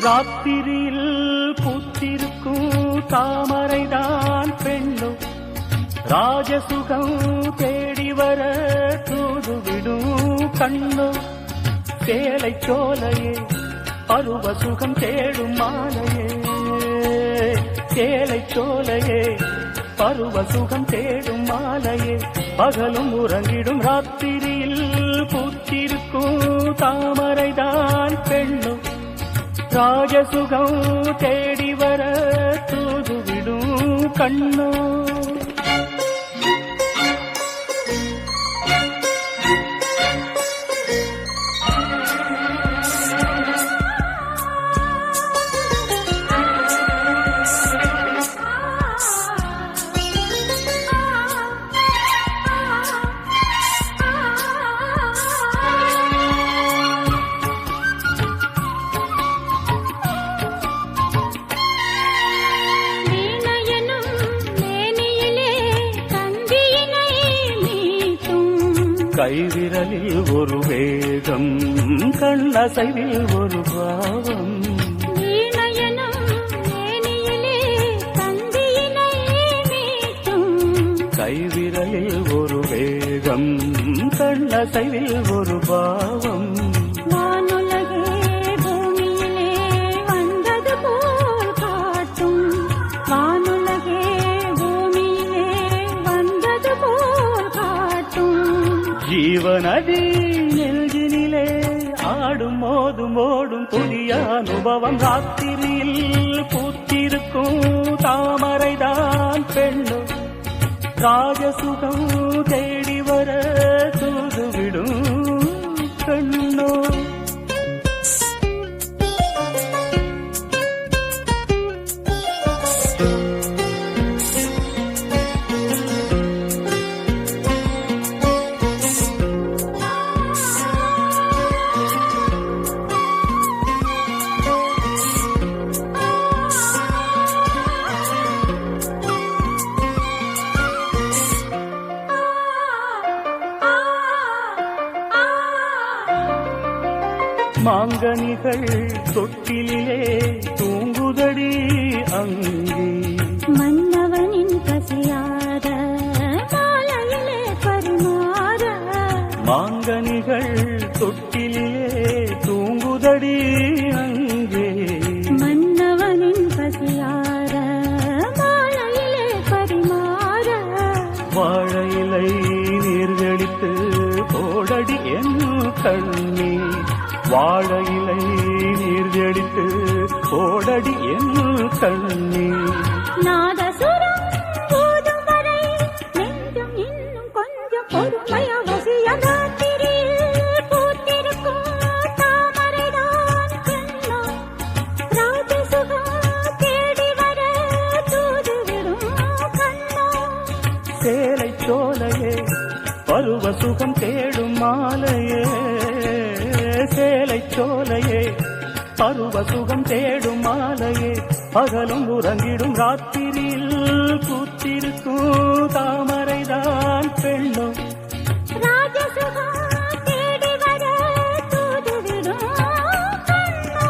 ராத்திரியில் பூத்திருக்கும் தாமரைதான் பெண்ணோ ராஜசுகம் தேடி வர தூதுவிடும் கண்ணோ சேலை சோலையே பருவ சுகம் தேடும் மாலையே சேலை சோலையே பருவ சுகம் தேடும் மாலையே பகலும் உறங்கிடும் ராத்திரியில் பூத்திருக்கும் தாமரைதான் பெண்ணும் ராஜசுகம் தேடி வர தூதுவிடும் கண்ணோ கைவிரலில் ஒரு வேகம் கண்ணசைவில் ஒரு பாவம் கைவிரலில் ஒரு வேகம் கண்ணசைவில் ஒரு பாவம் ஜீவநதி நெஞ்சினிலே ஆடும் மோதும் ஓடும் புதிய அனுபவம் ராத்திரியில் பூத்திருக்கும் தாமரைதான் பெண்ணோ ராஜசுகம் தேடி வர தூதுவிடும் கண்ணோ மாங்கனிகள் தொட்டிலே தூங்குதடி அங்கே மன்னவனின் பசியார மாலையிலே பரிமாற மாங்கனிகள் தொட்டிலே தூங்குதடி அங்கே மன்னவனின் பசியார மாலையிலே பரிமாற வாழையிலை நீர்களித்து போடடி என் கண்ணே வாழையிலை நீர்கடித்து போடடி என் கண்ணே நாதசுரம் போதும் வரை நெஞ்சம் இன்னும் கொஞ்சம் பொறுமைய வசியம் ராத்திரியில் பூத்திருக்கும் தாமரைதான் கண்ணோ ராஜசுகம் தேடி வர தூதுவிடும் கண்ணோ சேலை சோலையே பருவ சுகம் தேடும் மாலையே சேலை சோலையே பருவ சுகம் தேடும் மாலையே பகலும் உறங்கிடும் ராத்திரியில் பூத்திருக்கும் தாமரைதான் பெண்ணோ ராஜசுகம் தேடி வர தூதுவிடும் கண்ணோ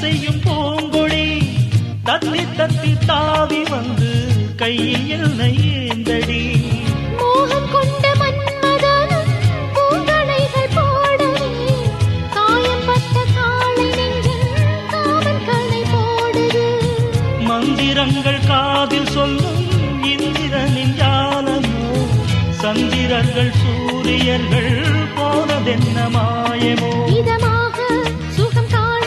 செய்யும் பூங்கொடி தத்தி தத்தி தாவி வந்து கையில் என்னை ஏந்தடி. மோகம் கொண்ட மன்மதனும் பூங்களைகள் போடவே காயம்பட்ட காளை நெஞ்சில் காவல் களை போடுது. மந்திரங்கள் காதில் சொல்லும் இந்திரனின் ஜாலமோ சந்திரர்கள் சூரியர்கள் போனதென்ன மாயமோ. இதமாக சுகம் காண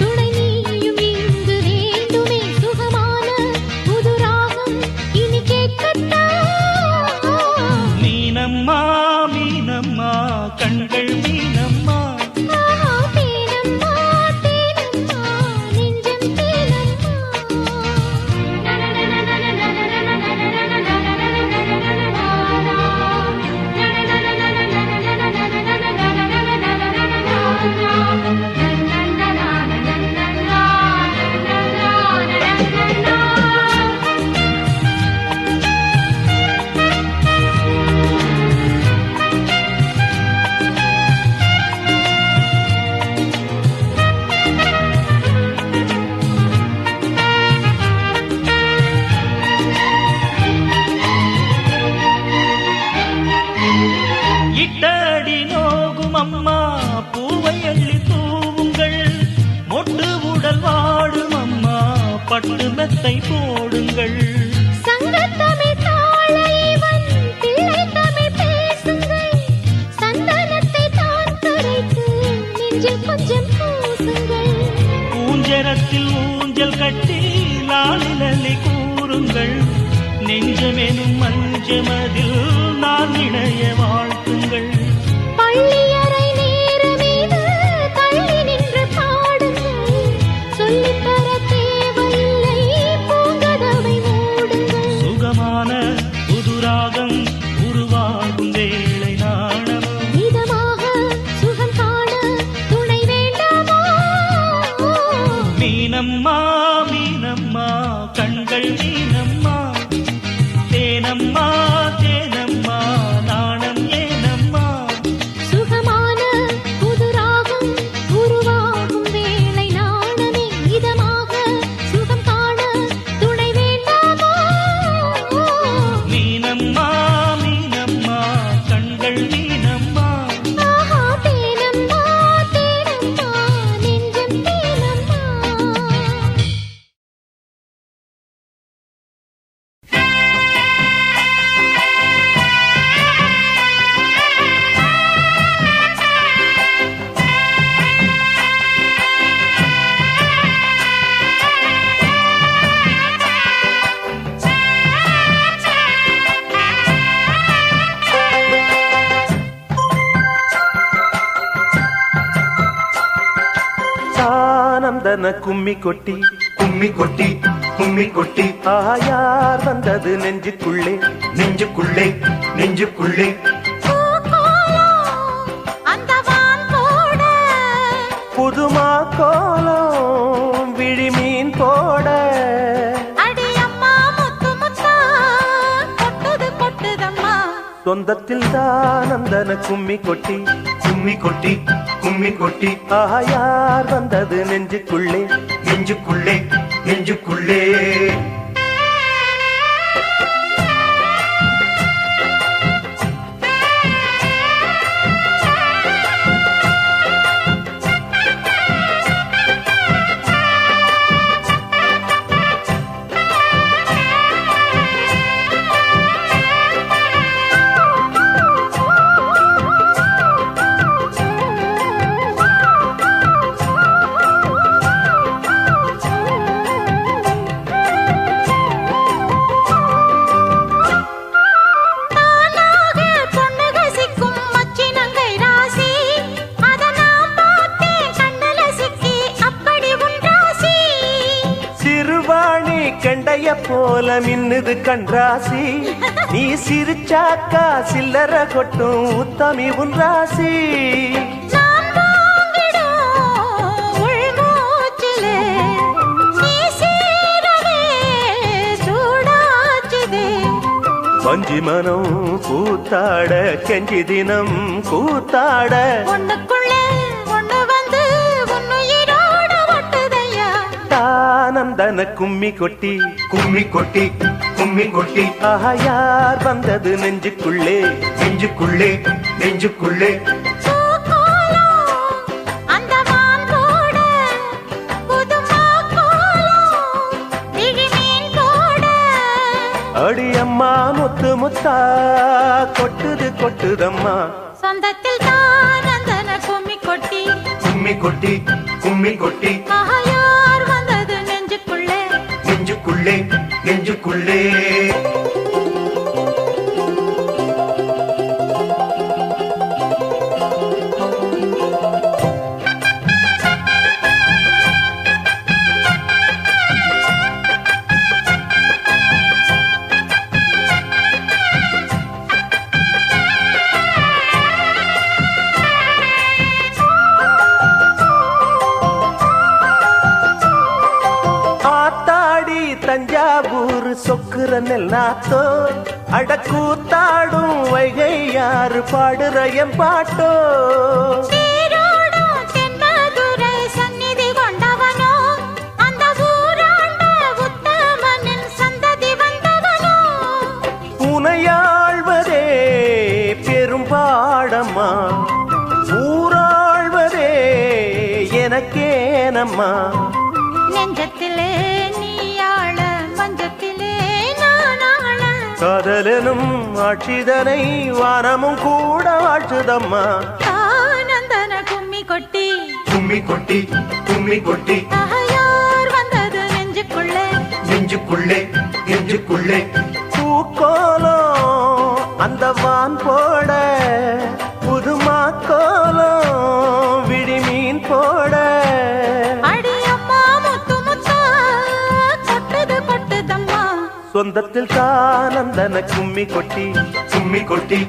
துணை நீயும் இங்கு வேண்டுமே. சுகமான புது ராகம் இனி கேட்கட்டா. மீனம்மா மீனம்மா கண்கள் மீனம்மா. ஆஹா, தேனம்மா தேனம்மா நெஞ்சம் இட்டடி நோகும் அம்மா பூவை அள்ளி தூவுங்கள். மொட்டு உடல் வாடும் அம்மா பட்டு மெத்தை போடுங்கள். சங்கத்தமிழ் தாளைவன் பிள்ளை தமிழ் பேசுங்கள். சந்தனத்தை தான் கரைத்து நெஞ்சில் கொஞ்சம் பூசுங்கள். ஊஞ்சரத்தில் ஊஞ்சல் கட்டி லாலிலி கூறுங்கள். நெஞ்சமெனும் மஞ்சமதில் நான் இணைய வாழ்த்துங்கள். பள்ளியறை நேரமீது தள்ளி நின்று பாடுங்கள். சொல்லித்தர தேவையில்லை பூங்கதவை மூடுங்கள். சுகமான புதுராகம் உருவாகும் வேளை நாணமோ. இதமாக சுகம் காண துணை வேண்டாமா. மீனம்மா மீனம்மா கண்கள் மீனம்மா. தேனம்மா தேனம்மா நாணம் ஏனம்மா. சுகமான புது ராகம் உருவாகும் வேளை நாணமே. இதமாக சுகம் காண துணை வேண்டாமா. மீனம்மா மீனம்மா கண்கள் மீனம்மா. ஆஹா, தேனம்மா தேனம்மா நெஞ்சம் தேனம்மா. ஆனந்தன கும்மி கொட்டி கும்மி கொட்டி கும்மி கொட்டி ஆயார் வந்தது நெஞ்சுக்குள்ளே நெஞ்சுக்குள்ளே நெஞ்சுக்குள்ளே அந்த வான் போட புதுமா கோலம் விழிமீன் போட அடி அம்மா முத்து முத்தா கொட்டுது கொட்டுதம்மா. சொந்தத்தில் தானந்தன கும்மி கொட்டி கும்மி கொட்டி கும்மி கொட்டி ஆயார் வந்தது நெஞ்சுக்குள்ளே நெஞ்சுக்குள்ளே நெஞ்சுக்குள்ளே. கண்டைய போல மின்னுது கண்ராசி நீ சிரிச்சாக்கா சில்லற கொட்டும் உத்தமி உன் ராசி வஞ்சி மனம் கூத்தாட கெஞ்சி தினம் கூத்தாட ஒண்ணுக்குள்ளே ஒண்ணு வந்து உன்னுயிரோட ஒட்டுதையா நந்தன கும்மி கொட்டி கும்மி கொட்டி கும்மி கொட்டி ஆஹா யார் வந்தது நெஞ்சுக்குள்ளே நெஞ்சுக்குள்ளே நெஞ்சுக்குள்ளே பூக்கோலம், அந்த வான் போட, புதுமா கோலம், விழிமீன் போட. அடி அம்மா முத்து முத்தா கொட்டுது கொட்டுதம்மா சொந்தத்தில் தான் நந்தன கும்மி கொட்டி கும்மி கொட்டி கும்மி கொட்டி ஆஹா யார் வந்தது நெஞ்சுக்குள்ளே நெஞ்சுக்குள்ளே நெஞ்சுக்குள்ளே ஆத்தாடி தஞ்சாவூர் சொக்குற நெல்லாத்தோ அடக்கூத்தாடும் வைகை யாரு பாடுற என் பாட்டோ சீரோடும் தென்மதுரை சந்நிதி கொண்டவனோ, அந்த ஊராண்ட உத்தமனின் சந்ததி வந்தவனோ. உனையாழ்வதே பெரும்பாடம்மா ஊராழ்வதே எனக்கேனம்மா நெஞ்சத்திலே நீயாள, மஞ்சத்திலே நானாள. காதலனும் ஆட்சிதனை வானமும் கூட வாழ்த்துதம்மா ஆனந்தன கும்மி கொட்டி கும்மி கொட்டி கும்மி கொட்டி ஆஹா யார் வந்தது நெஞ்சுக்குள்ளே நெஞ்சுக்குள்ளே நெஞ்சுக்குள்ளே பூக்கோலம் அந்த வான் போட புதுமா கோலம் விழிமீன் போட அடியம்மா முத்து முத்தா கொட்டுது கொட்டுதம்மா. சொந்தத்தில் தானந்தன கும்மி கொட்டி கும்மி கொட்டி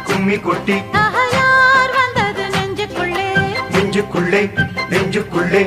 கும்மி கொட்டி ஆஹா யார் வந்தது நெஞ்சுக்குள்ளே நெஞ்சுக்குள்ளே நெஞ்சுக்குள்ளே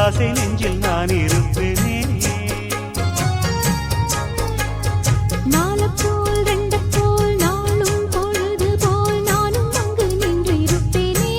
ஆசை நெஞ்சில் நான் இருப்பேனே. நாளப்போல் ரெண்டப்போல் நாளும் பொழுது போல் நானும் அங்கு நின்று இருப்பேனே.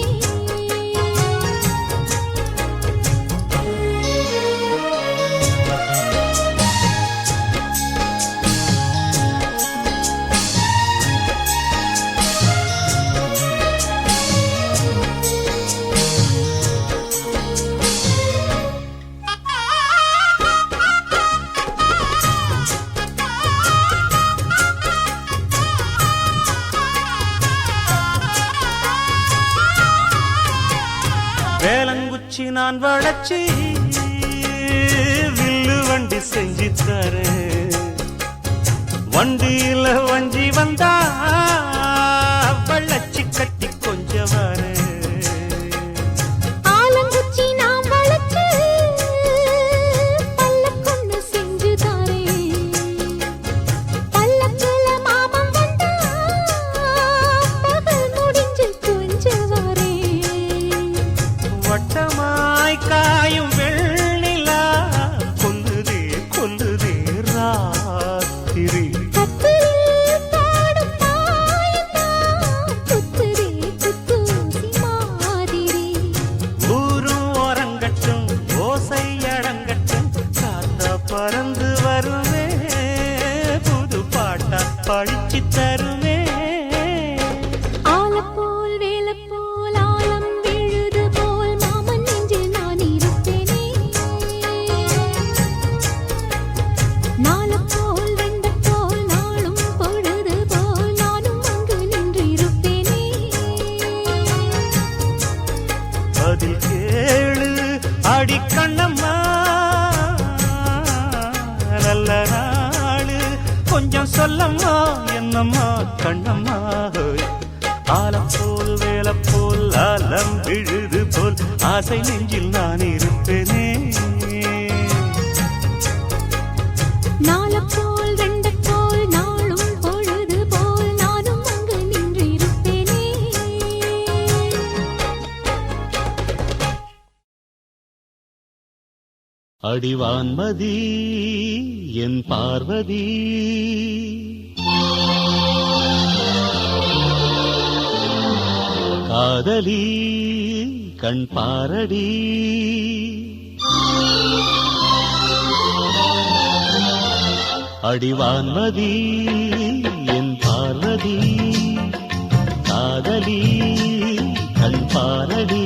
வேலங்குச்சி நான் வளச்சி வில்லு வண்டி செஞ்சு தரேன். வண்டியில வஞ்சி வந்தா வள்ளச்சி கட்டி கொஞ்சம் வரேன். ஆலங்குச்சி நாம் வளர்த்து பல்லக்கொன்னு செஞ்சு தாரேன். பல்லக்குல மாமன் வந்தா பகல் முடிஞ்சு கொஞ்சம் வரேன். வட்டமாய் காயும் வெள்ளிலா கொல்லுதே கொல்லுதே ராத்திரி. கத்திரில் பாடும் தாயத்தான் குத்துதே குத்தூசி மாதிரி. ஊரும் ஓரங்கட்டும் ஓசை அடங்கட்டும் காத்தா பறந்து வருவே புது பாட்டா படிச்சு தருவே. ஆலப்போல் வேலப்போல் ஆலம் விழுது போல் மாமன் நெஞ்சில் நான் இருப்பேனே. நாளப்போல் ரெண்டப்போல் நாளும் பொழுது போல் நானும் அங்கு நின்று இருப்பேனே. அதில் கேளு அடிக்கண்ணம்மா நல்ல நாளு கொஞ்சம் சொல்லம்மா என்னம்மா கண்ணம்மா. ஆலம் போல் வேலப்போல் ஆலம் விழுது போல் ஆசை நெஞ்சில் நான் இருப்பேனே. நாளப்போல் ரெண்டப்போல் நாளும் பொழுது போல் நானும் அங்கு நின்று இருப்பேனே. அடிவான்மதி என் பார்வதி காதலி கண் பாரடி. அடிவான்மதி என் பார்வதி காதலி கண் பாரடி.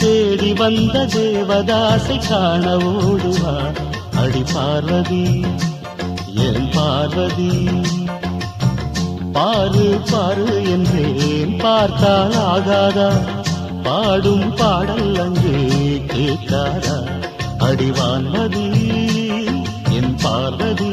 தேடி வந்த தேவதாசை காண ஓடுவா அடி பார்வதி என் பார்வதி. பாரு பாரு என்றேன் பார்த்தால் ஆகாதா பாடும் பாடல் அங்கே கேட்காதா. அடிவான்மதி என் பார்வதி.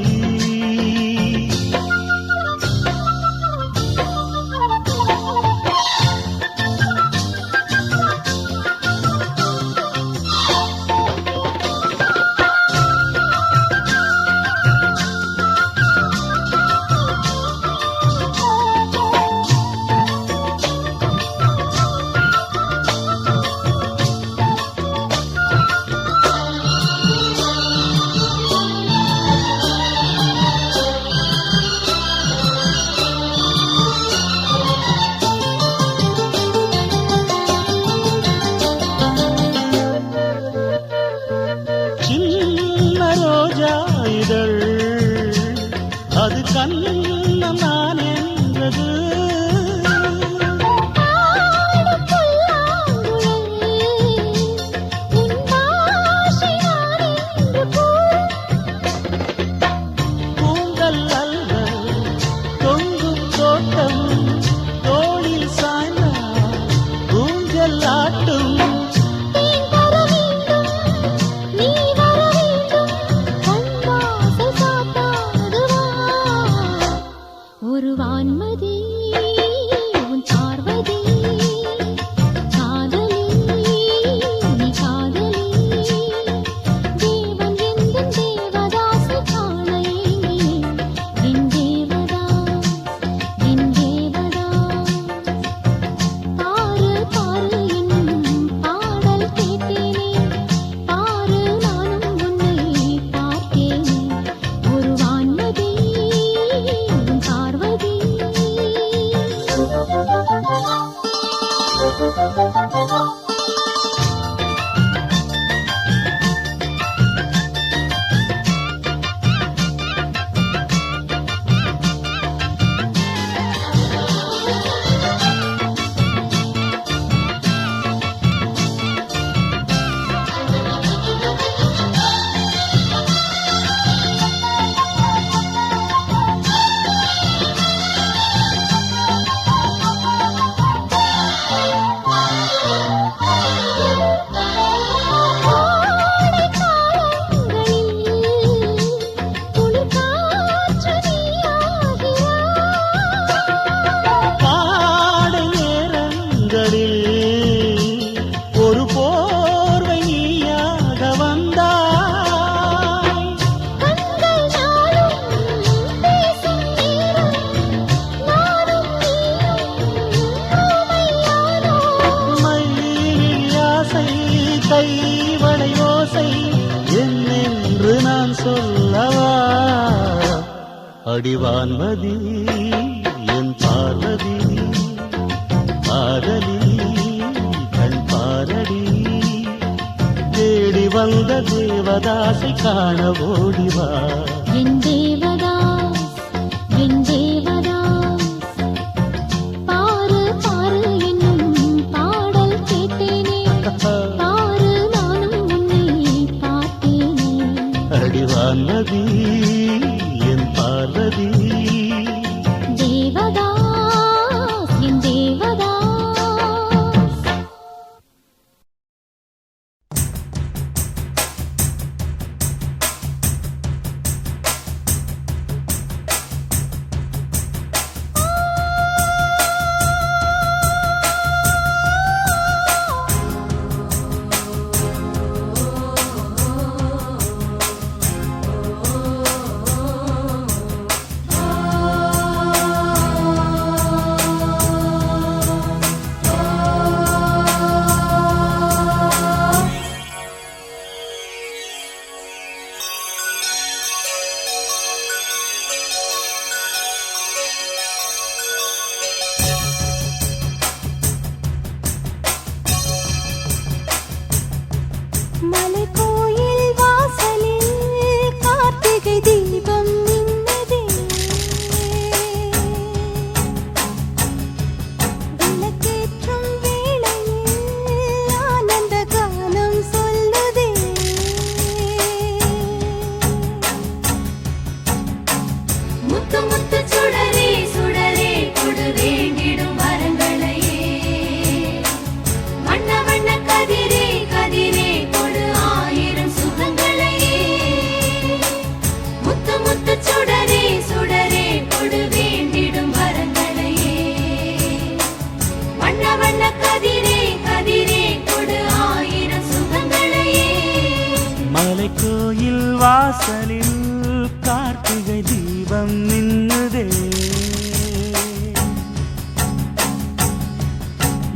கைவளை ஓசை என்னென்று நான் சொல்லவா அடிவான்மதி என் பார்வதி காதலி கண் பாரடி தேடி வந்த தேவதாசை காண ஓடிவா என் தேவதாஸ் என் தேவதாஸ் பாரு பாரு என்னும் பாடல் கேட்டேனே பாரு நானும் உன்னை பார்த்தேனே அடிவான்மதி என் பார்வதி தேவதாஸ் என் தேவதாஸ் மலைக்கோயில் வாசலில் கார்த்திகை தீபம் மின்னதே விளக்கேற்றும் வேளையில் ஆனந்த கானம் சொல்லுதே முத்து முத்து சுடரே சுடரே கொடு வேண்டிடும் வரங்களையே வண்ண வண்ண கதிரே கதிரே கொடு ஆயிரம் சுகங்களையே முத்து முத்து சுடரே சுடரே கொடு வேண்டிடும் வரங்களையே வண்ண வண்ண கதிரே கதிரே கொடு ஆயிரம் சுகங்களையே மலைக்கோயில் வாசலில் கார்த்திகை தீபம் மின்னுதே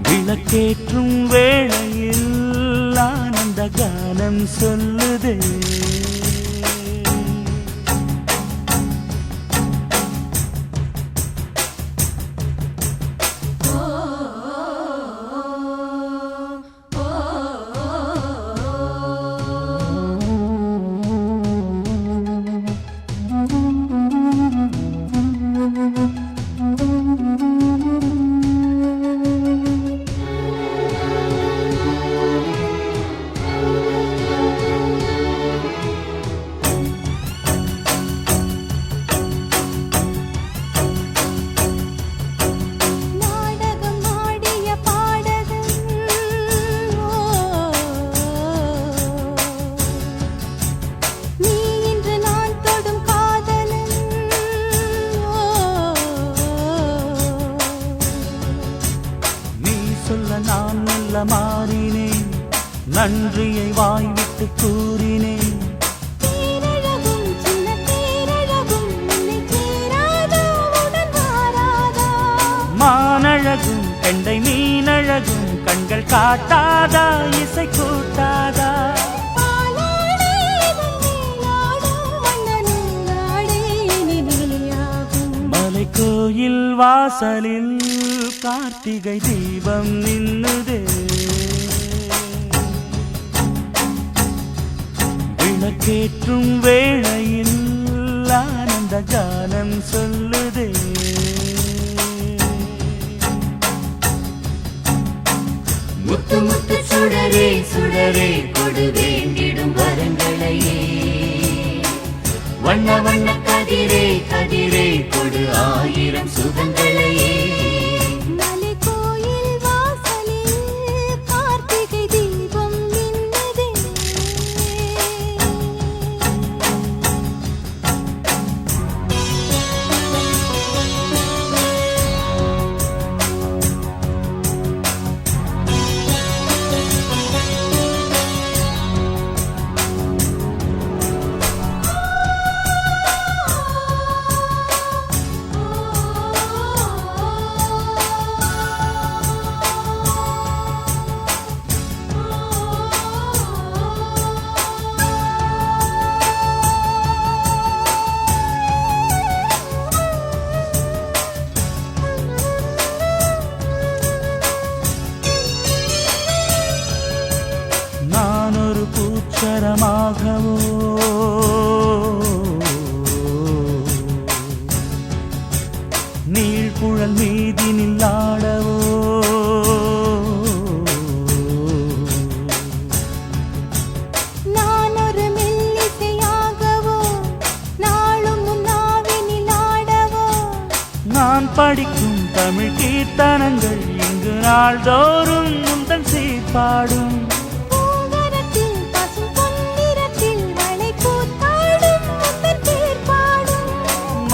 விளக்கேற்றும் வேளையில் ஆனந்த கானம் சொல்லுதே நாடகம் ஆடிய பாடகன் நீ இன்று நான் தொடும் காதலன் நீ சொல்ல நான் நல்ல மாறினேன் நன்றியை வாய்விட்டு கூறினேன் தேரழகும் சின்ன தேரழகும் உன்னை சேராதா உடன் வாராதா மானழகும் கெண்டை மீனழகும் கண்கள் காட்டாதா இசை கூட்டாதா பாலாடே வந்தேனாடும் வண்ணனூலாடே இனி நீயாகும் மலைக்கோயில் வாசலில் கார்த்திகை தீபம் நின்னுதே விளக்கேற்றும் வேளையில் ஆனந்த கானம் சொல்லுதே முத்து முத்து சுடரே சுடரே கொடு வேண்டிடும் வரங்களையே வண்ண வண்ண கதிரே கதிரே கொடு ஆயிரம் சுகங்களையே மலைக்கோயில் வாசலில் கார்த்திகை தீபம் மின்னதே சக்கரமாகவோ நீழ்குழல் மீதினில் ஆடவோ நான் ஒரு மெல்லிசையாகவோ நாளும் முன்னாவினில் ஆடவோ நான் படிக்கும் தமிழ் கீர்த்தனங்கள் இங்கு நாள்தோறும் முந்தன் சீர்பாடும் பூங்கரத்தில் பசும் பொன்னிறத்தில் வளை கூத்தாடும் முந்தன் தேர்பாடும்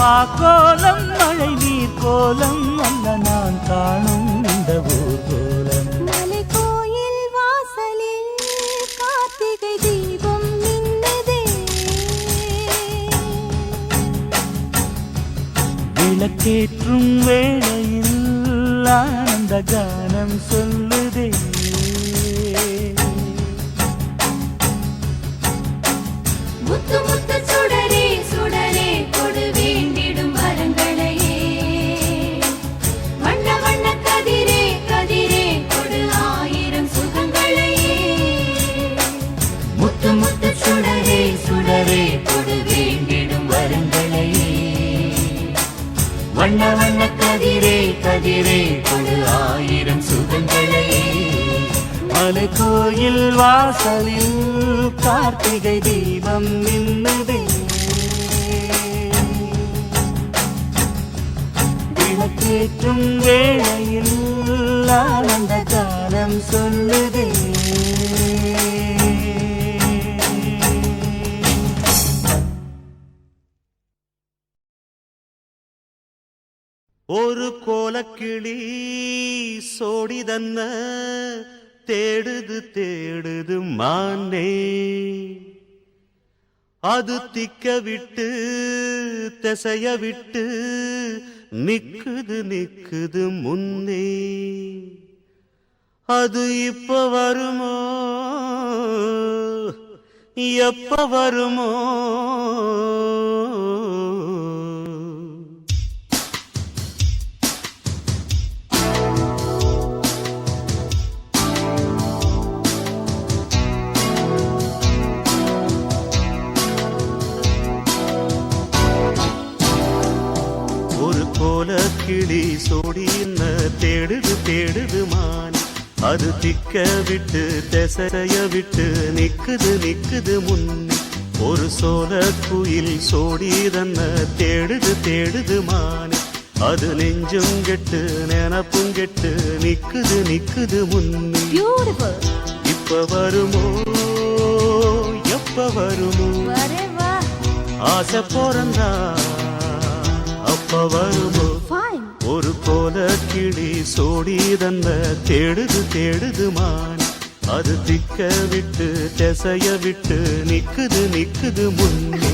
மாக்கோலம் மழை நீர் கோலம் அல்ல நான் காணும் இந்த ஊர்கோலம் மலை கோயில் வாசலில் கார்த்திகை தீபம் மின்னுதே விளக்கேற்றும் வேளையில் ஆனந்த கானம் சொல்லுதே முத்து முத்து சுடரே சுடரே கொடு வேண்டிடும் வரங்களையே வண்ண வண்ண கதிரே கதிரே கொடு ஆயிரம் சுகங்களையே முத்து முத்து சுடரே சுடரே கொடு வேண்டிடும் வரங்களையே வண்ண வண்ண கதிரே கதிரே கொடு ஆயிரம் சுகங்களையே மலை கோயில் வாசலில் கார்த்திகை தீபம் மின்னுதே விளக்கேற்றும் வேளையில் ஆனந்த கானம் சொல்லுதே ஒரு கோலக்கிளி சோடிதன்ன தேடுது தேடுது மானே அது திக்க விட்டு திசைய விட்டு நிக்குது நிக்குது முன்னே அது இப்ப வருமோ எப்ப வருமோ கிளி சோடின தேடுது தேடுது மான் அது திக்க விட்டு திசைய விட்டு நிக்குது நிக்குது முன்னே ஒரு சோல குயில் சோடிதன்ன தேடுது தேடுது மான் அது நெஞ்சும் கெட்டு நினப்பும் கெட்டு நிக்குது நிக்குது முன்னே இப்ப வருமோ எப்ப வருமோ ஆசை போறந்தா அப்ப வருமோ ஒரு கோல கிளி சோடிதன்ன தேடுது தேடுது மான் அது திக்க விட்டு திசைய விட்டு நிக்குது நிக்குது முன்னே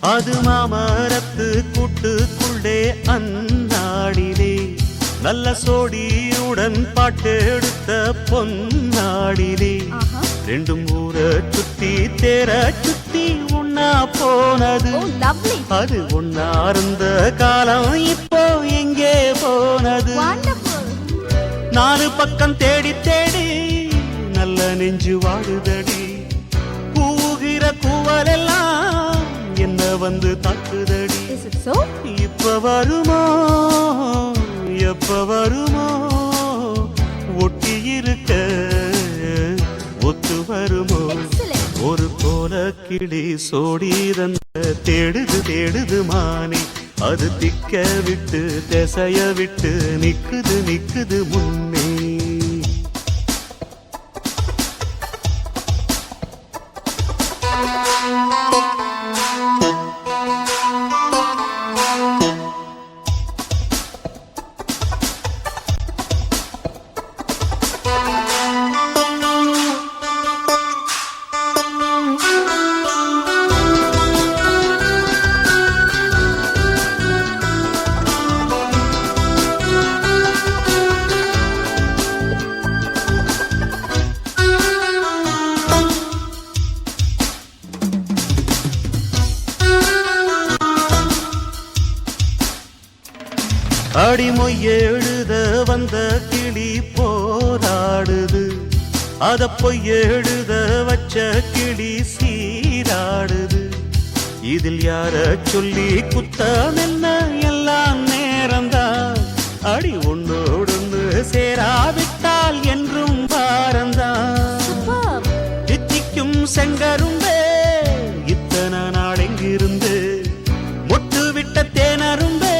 அது மாமரத்து கூட்டுக்குள்ளே அந்நாடிலே நல்ல சோடியுடன் பாட்டெடுத்த பொன்னாடிலே ரெண்டும் ஊர சுத்தி தேர சுத்தி ஒன்னா போனது அது ஒன்னா இருந்த காலம் இப்போ எங்கே போனது நாலு பக்கம் தேடி தேடி நல்ல நெஞ்சு வாடுதடி கூவுகிற கூவலெல்லாம் என்ன வந்து தாக்குதடி இப்ப வருமோ எப்ப வருமோ ஒட்டி இருக்க ஒத்து வருமோ ஒரு கோல கிளி சோடிதந்த தேடுது தேடுது மானே அது திக்க விட்டு திசைய விட்டு நிக்குது நிக்குது முன்னே அடிமொய் எழுத வந்த கிளி போராடுது, அத பொய் எழுத வச்ச கிளி சீராடுது. இதில் யார சொல்லி குத்தம் என்ன, எல்லாம் நேரம்தான். அடி ஒன்னோடொன்னு சேராவிட்டால் என்றும் பாரந்தான். தித்திக்கும் செங்கரும்பே இத்தனை நாள் எங்கிருந்து, மொட்டு விட்ட தேனரும்பே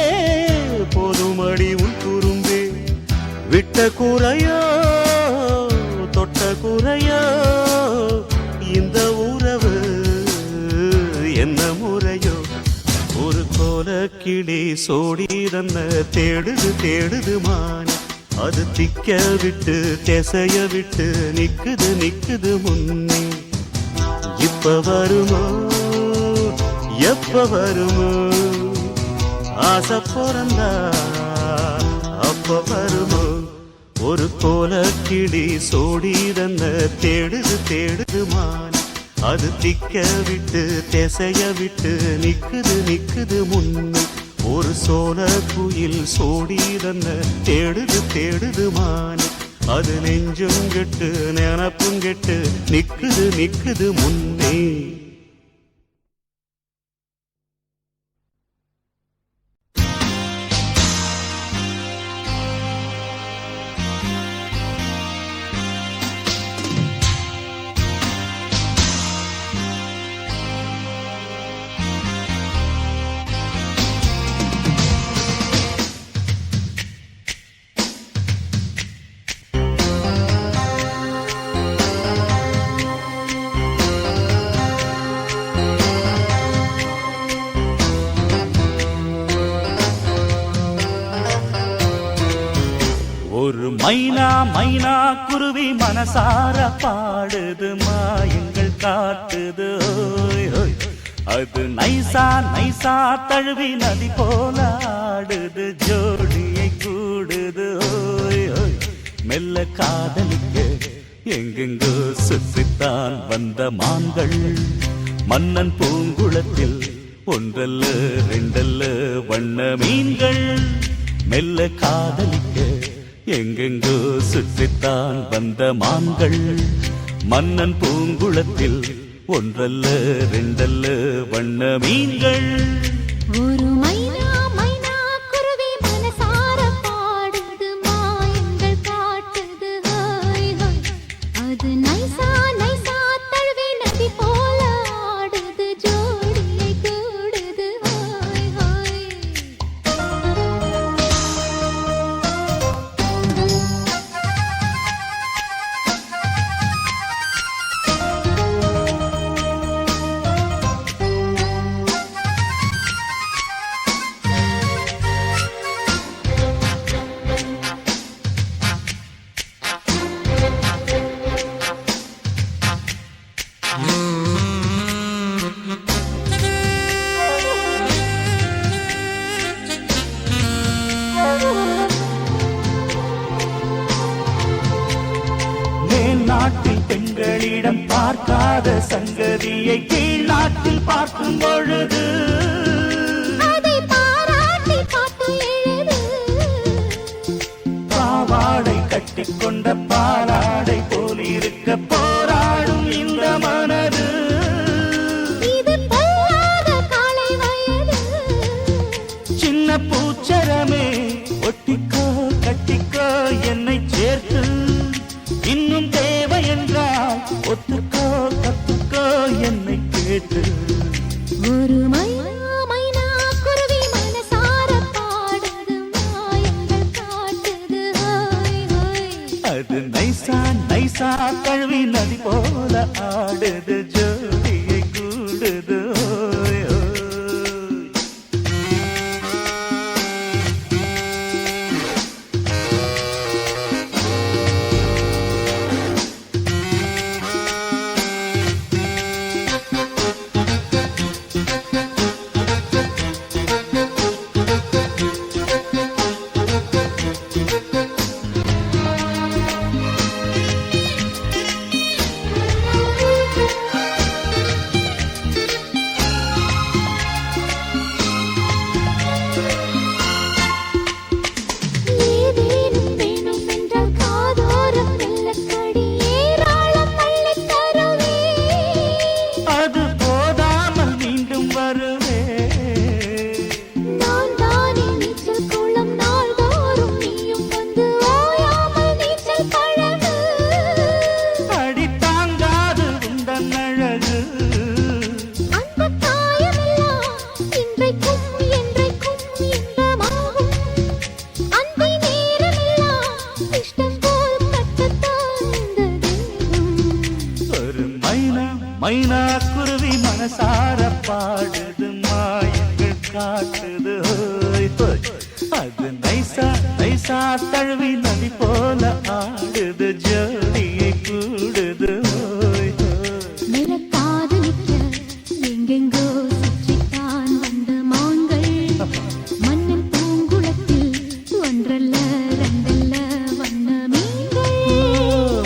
போதும் அடி உன் குறும்பே. விட்ட கூரையோ தொட்ட கூரையோ இந்த உறவு என்ன முறையோ. ஒரு கோல கிளி சோடி தன்ன தேடுது தேடுது மான், அது திக்க விட்டு திசைய விட்டு நிக்குது நிக்குது முன்னே. இப்ப வருமோ எப்ப வருமோ, ஆசை பிறந்தா அப்ப வருமோ. ஒரு கோல கிளி சோடி தன்ன தேடுது தேடுது மான், அது திக்க விட்டு திசைய விட்டு நிக்குது நிக்குது முன்னு. ஒரு சோல குயில் சோடி தன்ன தேடுது தேடுது மான், அது நெஞ்சும் கெட்டு நினப்பும் கெட்டு நிக்குது நிக்குது முன்னே. ஒரு மைனா மைனா குருவி மனசார பாடுது, மாயங்கள் காட்டுது. ஓய் ஓய். அது நைசா நைசா தழுவி நதி போல ஆடுது, ஜோடியை கூடுது. ஓய் ஓய். மெல்ல காதலிக்க எங்கெங்கோ சுற்றித்தான் வந்த மான்கள், மன்னன் பூங்குளத்தில் ஒன்றல்ல ரெண்டல்ல வண்ண மீன்கள். மெல்ல காதலிக்க எங்கெங்கோ சுற்றித்தான் வந்த மான்கள், மன்னன் பூங்குளத்தில் ஒன்றல்ல ரெண்டல்ல வண்ண மீன்கள். ஒரு மைனா மைனா குருவி மனசார பாடுது, மாயங்கள் காட்டுது. ஹோய் ஹோய். அது நைசா நைசா தழுவி நதி போல ஆடுது, ஜோடியை கூடுது. ஹோய் ஹோய். நாட்டில் பெண்களிடம் பார்க்காத சங்கதியை கீழ் நாட்டில் பார்க்கும் பொழுது, அதை பாராட்டி பாட்டு எழுது. பாவாடை கட்டிக்கொண்ட பாலாடை போல் இருக்க போராடும் இந்த மனது. இது பொல்லாத காலை வயது. சின்ன பூச்சரமே ஒட்டிக்கோ கட்டிக்கோ என்னை சேர்த்து, இன்னும் தேவை என்றால் ஒத்துக்கோ கத்துக்கோ என்னை கேட்டு. ஒரு மைனா மைனா குருவி மனசார பாடுது, மாயங்கள் காட்டுது. ஹோய் ஹோய். அது நைசா நைசா கழுவி நதி போல ஆடுது, ஜோடியை கூடுது. ஓய் ஓய். மைனா குருவி மனசார பாடுது மாயங்கள் காட்டுது ஹோய் ஹோய். அது நைசா நைசா தழுவி நதி போல ஆடுது ஜோடியை கூடுது ஹோய் ஹோய். மெல்ல காதலிக்க எங்கெங்கோ சுற்றித்தான் வந்த மான்கள் மண்ணின் பூங்குளத்தில் ஒன்றல்ல ரெண்டல்ல வண்ண மீன்கள்.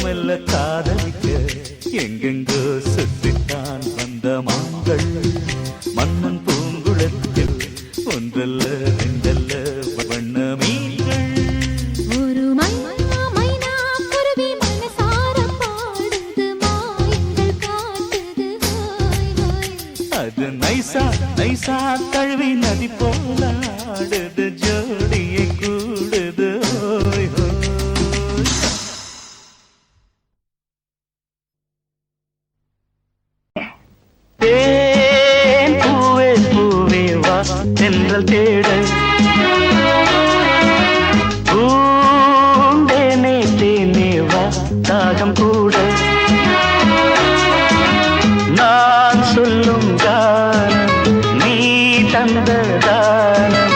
மெல்ல காதலிக்க எங்கெங்கோ சுற்றித்தான் வந்த மான்கள் மன்னன் பூங்குளத்தில் ஒன்றல்ல ரெண்டல்ல வண்ண மீன்கள். ஒரு மைனா மைனா குருவி மனசார பாடுது மாயங்கள் காட்டுது ஹோய் ஹோய். அது நைசா நைசா தழுவி நதி போல ஆடுது ஜோடியை கூடுது ஹோய் ஹோய். தேன் பூவே பூவே வா தென்றல் தேட பூந்தேனே தேனே வா தாகம் கூட நான் சொல்லும் கானம் நீ தந்த தானம்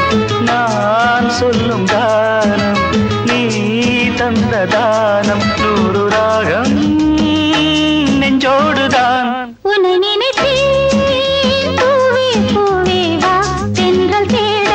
நான் சொல்லும் கானம் நீ தந்த தானம் நூறு ராகம் நெஞ்சோடுதான். உன்னை நினைத்தேன் பூவே பூவே வா தென்றல் தேட.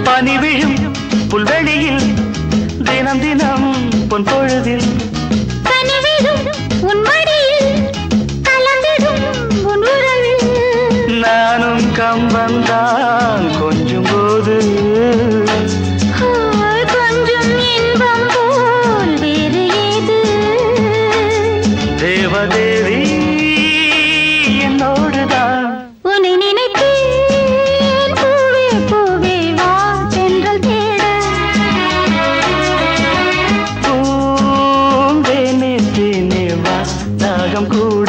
பனி விழும் புல்வெளியில் தினம் தினம் பொன் பொழுதில் கனிவிடும் உன் மடியில் கலந்திடும் உன் உறவில். நானும் கம்பந்தான் கொஞ்சம் போது கொஞ்சம் இன்பம் போல் வேறு ஏது. தேவதேவி என்னோடுதான். உன்னை நினைத்தேன் பூவே பூவே வா தென்றல் தேட. பூந்தேனே தேனே வா தாகம் கூட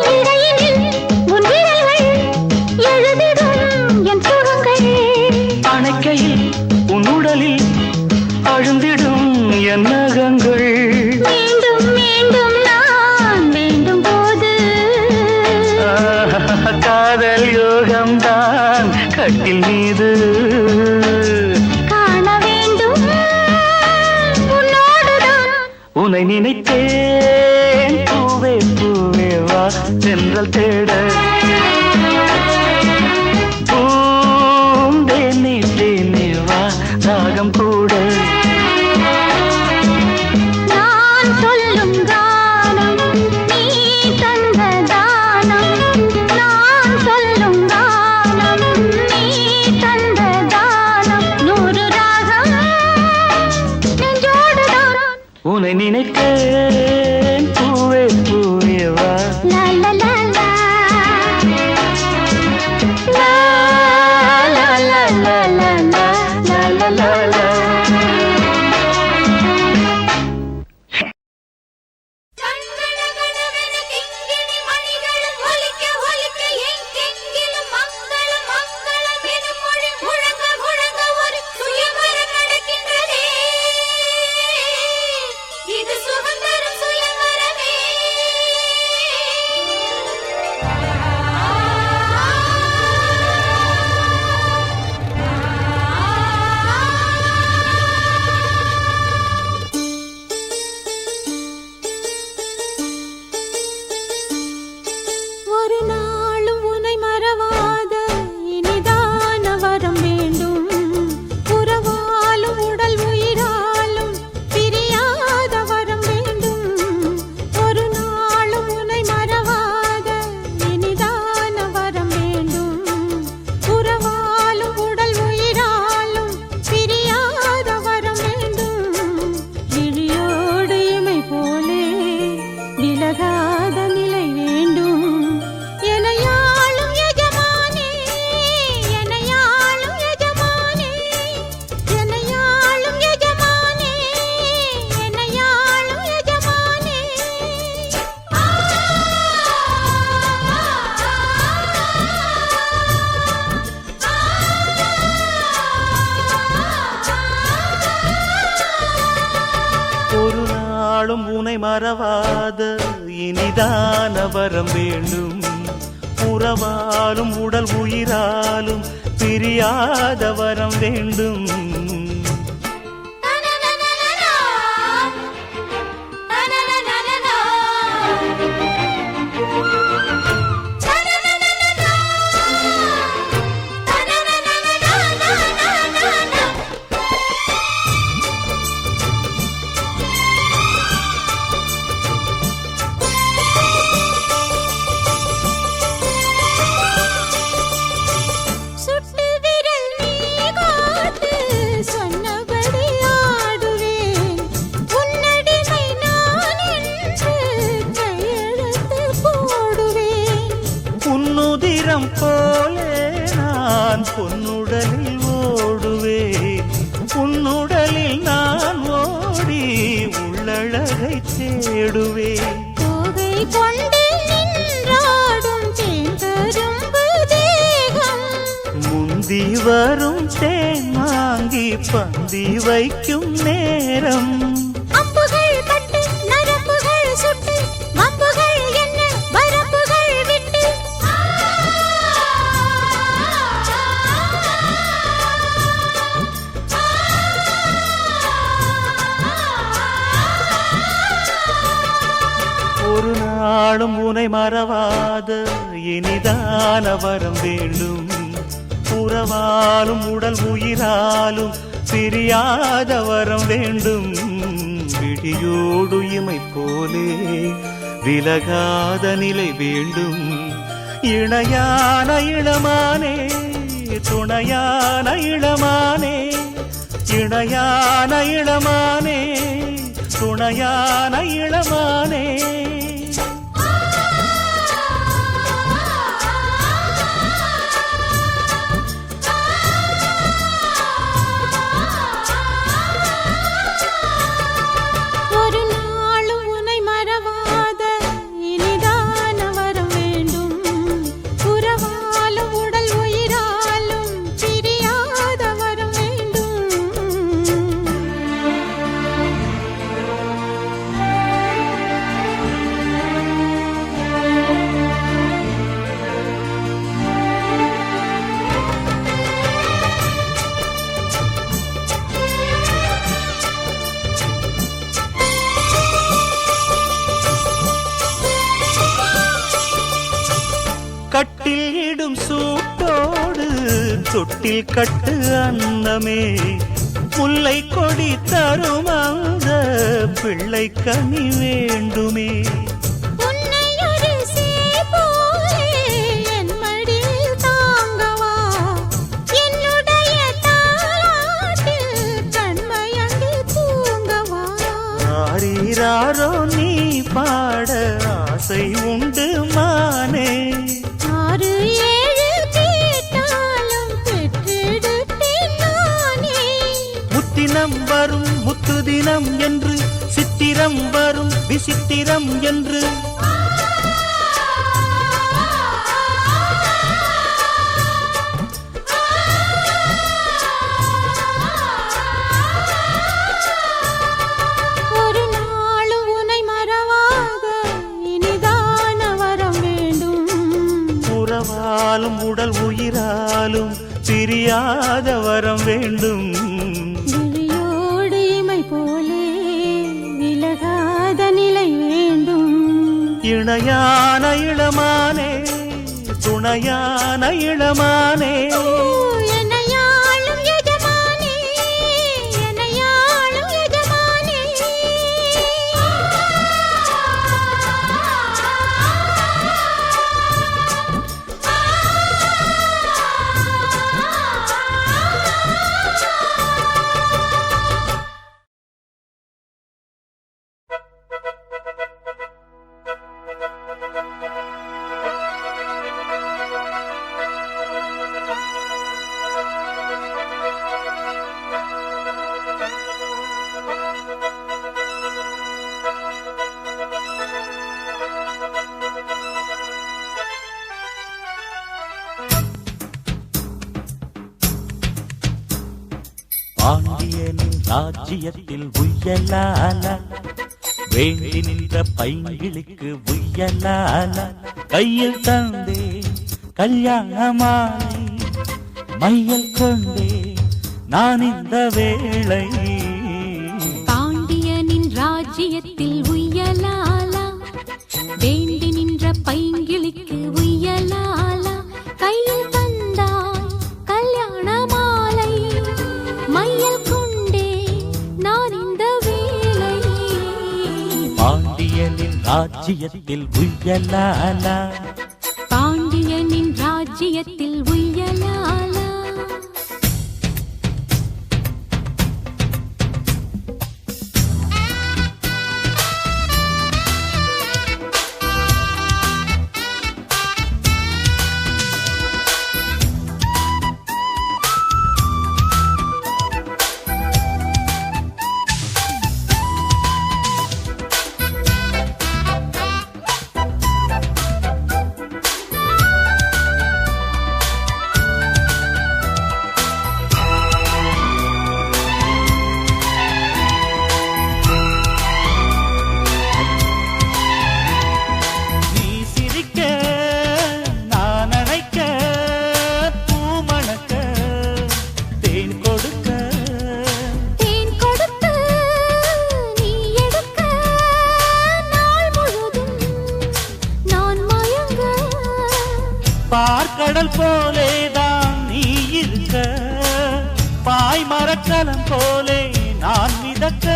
இடையினில் உன் விரல்கள் எழுதிடும் என் சுகங்கள். அணைக்கையில் உன் உடலில் அழுந்திடும் என் நகங்கள். மீண்டும் மீண்டும் நான் வேண்டும் போது காதல் யோகம்தான் கட்டில் மீது காண வேண்டும் உன்னோடுதான். உன்னை நினைத்தேன் பூவே பூவே வா தென்றல் தேட பூந்தேனே தேனே வா தாகம் கூட நான் சொல்லும் கானம் நீ தந்த தானம். நான் சொல்லும் கானம் நீ தந்த தானம். நூறு ராகம் நெஞ்சோடுதான். உன்னை நினைத்தேன் பூவே பூவே வா லா லா லா லா ஒரு நாளும் உன்னை மறவாத இனிதான வரம் வேண்டும். உறவாலும் உடல் உயிராலும் பிரியாத வரம் வேண்டும். ஒரு நாளும் உன்னை மறவாத இனிதான வரம் வேண்டும். உறவாலும் உடல் உயிராலும் பிரியாத வரம் வேண்டும். விழியோடு இமை போலே விலகாத நிலை வேண்டும். எனையாளும் எஜமானே, எனையாளும் எஜமானே, எனையாளும் எஜமானே, எனையாளும் எஜமானே. ஒரு நாளும் உனை மறவாத இனிதான வரம் வேண்டும். உறவாலும் உடல் உயிராலும் பிரியாத வரம் வேண்டும். சுட்டு விரல் நீ காட்டு சொன்னபடி ஆடுவேன். உன்னடிமை நான் என்று கையெழுத்து போடுவேன். உன்னுதிரம் போலே நான் பொன்னுடலில் ஓடுவேன். உன்னுடலில் நான் ஓடி உள்ளழகை தேடுவேன். தோகை கொண்டு நின்றாடும் தேன்கரும்பு தேகம். முந்தி வரும் தேன் வாங்கி பந்தி வைக்கும் நேரம். அம்புகள் பட்டு நரம்புகள் சுட்டு வம்புகள் என்ன வரம்புகள் விட்டு. ஒரு நாளும் உனை மறவாத இனிதான வரம் வேண்டும். உறவாலும் உடல் உயிராலும் பிரியாத வரம் வேண்டும். விழியோடு இமை போலே விலகாத நிலை வேண்டும். இணையான இளமானே, துணையான இளமானே, இணையான இளமானே, துணையான இளமானே. ஒரு நாளும் உன்னை மறவாத இனிதான வரம் வேண்டும். உறவாலும் உடல் உயிராலும் பிரியாத வரம் வேண்டும். கட்டில் இடும் சூட்டோடு தொட்டில் கட்டு அன்னமே. முல்லை கொடி தரும் அந்த பிள்ளை கனி வேண்டுமே. உன்னை ஒரு சேய் போலே என் மடியில் தாங்கவா. என்னுடைய தாலாட்டில் கண்மயங்கி தூங்கவா. ஆரீராரோ நீ பாட ஆசை உண்டு மானே. 6 7 கேட்டாலும் பெற்றெடுத்தேன் நானே. முத்தினம் வரும் முத்து தினம் என்று, சித்திரம் வரும் விசித்திரம் என்று. ஒரு நாளும் உன்னை மறவாத இனிதான வரம் வேண்டும். உறவாலும் உடல் உயிராலும் பிரியாத வரம் வேண்டும். விழியோடு இமை போலே விலகாத நிலை வேண்டும். இணையான இளமானே, துணையான இளமானே என்னையாளும் எஜமானே என்னையாளும் எஜமானே பாண்டியனின் ராஜ்யத்தில் உய்யலால வேண்டி நின்ற பைங்கிளுக்கு உய்யலால கையில் தந்தே கல்யாண மாலை மையல் கொண்டே நான் இந்த வேளை பாண்டியனின் ராஜ்யத்தில் உய்யலாலா வேண்டி நின்ற பைங்கிளிக்கு உய்யலாலா கையில் தந்தாய் கல்யாண மாலை மையல் கொண்டே நான் இந்த வேளை பாண்டியனின் ராஜ்யத்தில் உய்யலால பாண்டியனின் ராஜ்யத்தில் உய்யலாலா பார்க்கடல் போலேதான் நீ இருக்க பாய் மரக்கலம் போலே நான் மிதக்க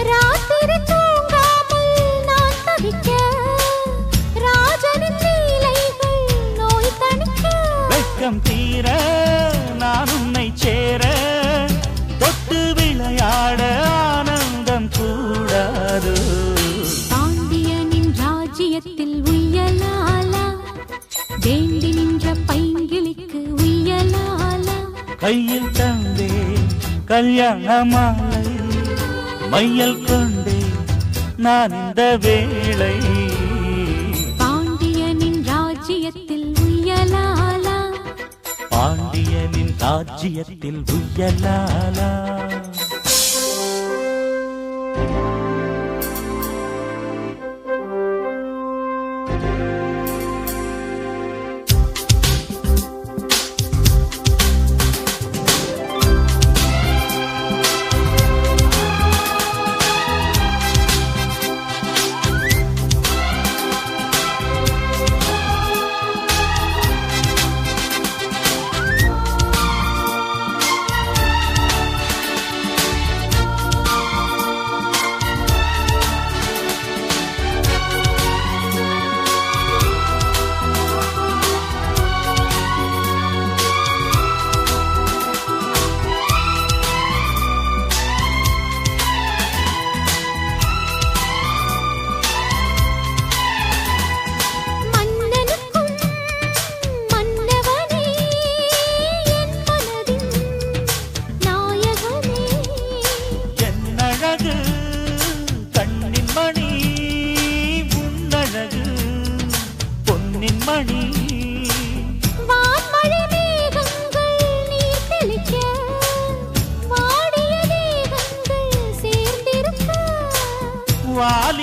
ராத்திரி தூங்காமல் நான் தவிக்க ராஜனின் லீலைகள் நோய் தணிக்க வெட்கம் தீர நான் உன்னை சேர தொட்டு விளையாட ஆனந்தம் கூடாது பாண்டியனின் ராஜ்யத்தில் உய்யலாலா வேண்டி நின்ற பைங்கிளிக்கு உய்யலாலா கையில் தந்தே கல்யாண மாலை மையல் கொண்டே நான் இந்த வேளை பாண்டியனின் ராஜ்யத்தில் உய்யலாலா பாண்டியனின் ராஜ்யத்தில் உய்யலாலா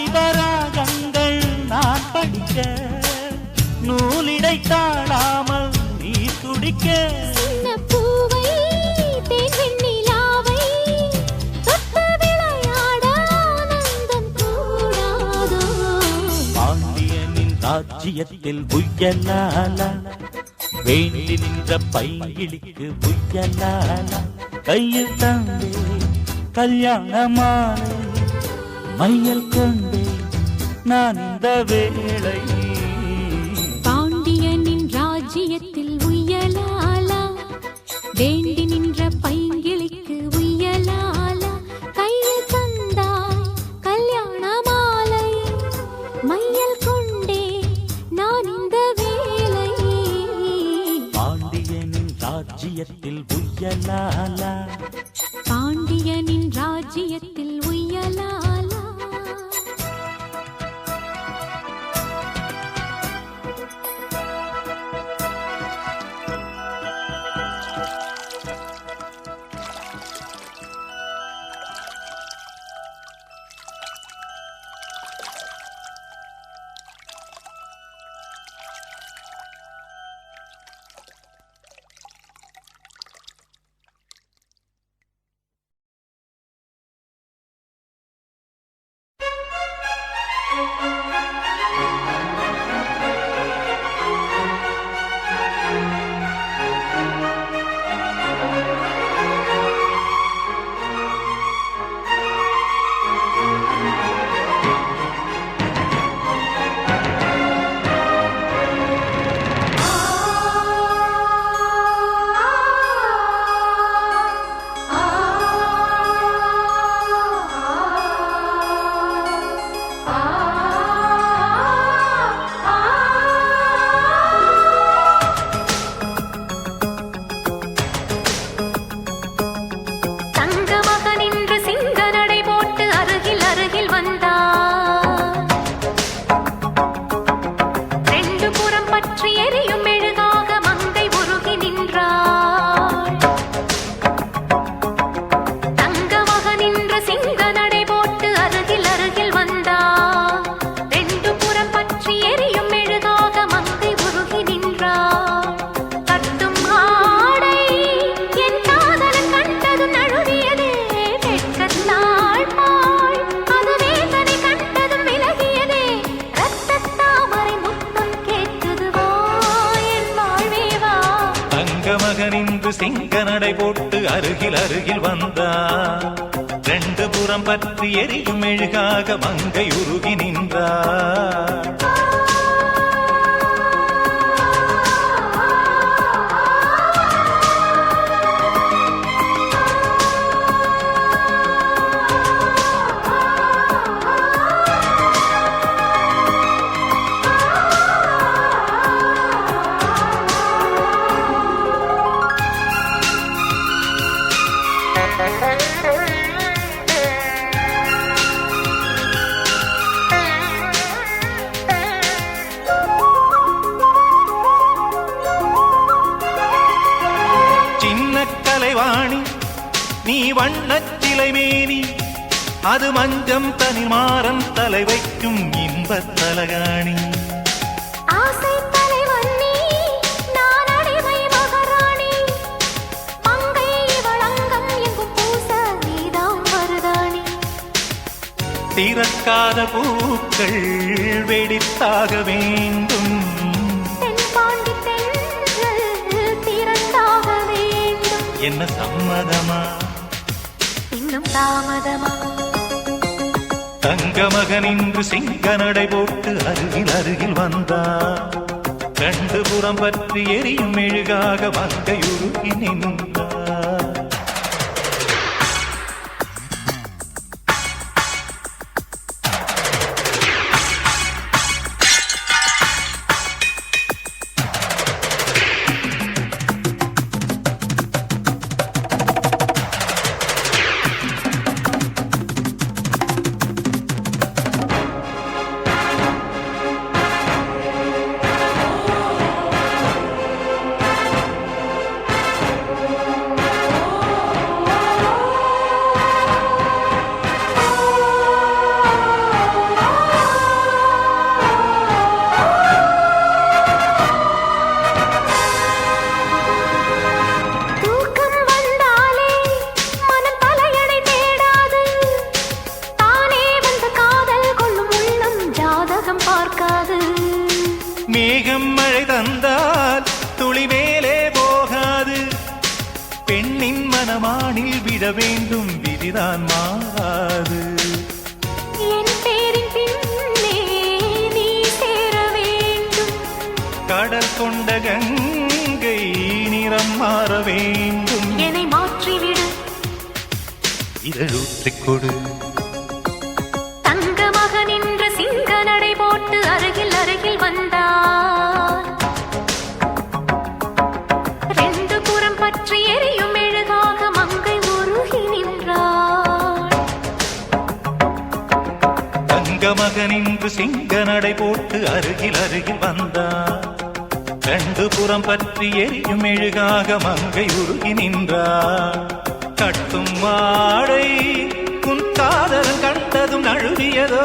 வாலிபராகங்கள் நான் படிக்க நூலிடை தாழாமல் நீ துடிக்க பாண்டியனின் ராஜ்யத்தில் புயலாலா வேண்டி நின்ற பைங்கிளிக்கு புயலாலா கையில் தந்தே கல்யாண மாலை மையல் கொண்டே நான் இந்த வேளை பாண்டியனின் ராஜ்யத்தில் உய்யலாலா வேண்டி நின்ற பைங்கிளிக்கு உய்யலாலா கையில் தந்தாய் கல்யாண மாலை மையல் கொண்டே நான் இந்த வேளை பாண்டியனின் ராஜ்யத்தில் புயலாலா பாண்டியனின் ராஜ்யத்தில் உய்யலாலா மகனின்று சிங்க நடை போட்டு அருகில் அருகில் வந்தார். ரெண்டு புறம் பற்றி எரியும் மெழுகாக மங்கை உருகி நின்றார். கலைவாணி நீ வண்ணச்சிலை மேனி, அது மஞ்சம் தனி மாறன் தலை வைக்கும் இன்பத் தலகாணி. ஆசை தலைவன் நீ, நான் அடிமை மகாராணி. மங்கை இவள் அங்கம் எங்கும் பூச நீதான் மருதாணி. திறக்காத பூக்கள் வெடித்தாக வேண்டும், என்ன சம்மதமா இன்னும் தாமதமா? தங்க மகனின்று சிங்க நடை போட்டு அருகில் அருகில் வந்தார். ரெண்டு புறம் பற்றி எரியும் மெழுகாக மங்கையுருகி நின்றார். தந்தால் துளி மேலே போகாது. பெண்ணின் மனமானில் விட வேண்டும், விதிதான் மாறாது. என் பேரின் பின்னே நீ சேர வேண்டும். கடல் கொண்ட கங்கை நிறம் மாற வேண்டும். என்னை மாற்றிவிடு, இதழூற்றிக் கொடு. தங்கமாக நின்ற சிங்க நடை போட்டு அருகில் அருகில் வந்தார். ரெண்டு புறம் பற்றி எரியும் மெழுகாக மங்கை உருகி நின்றாள். தங்கமக நின்று சிங்க நடை போட்டு அருகில் அருகில் வந்தார். ரெண்டு புறம் பற்றி எரியும் மெழுகாக மங்கை உருகி நின்றார். கட்டும் மாடை உன் காதலன் கண்டதும் நழுவியதோ,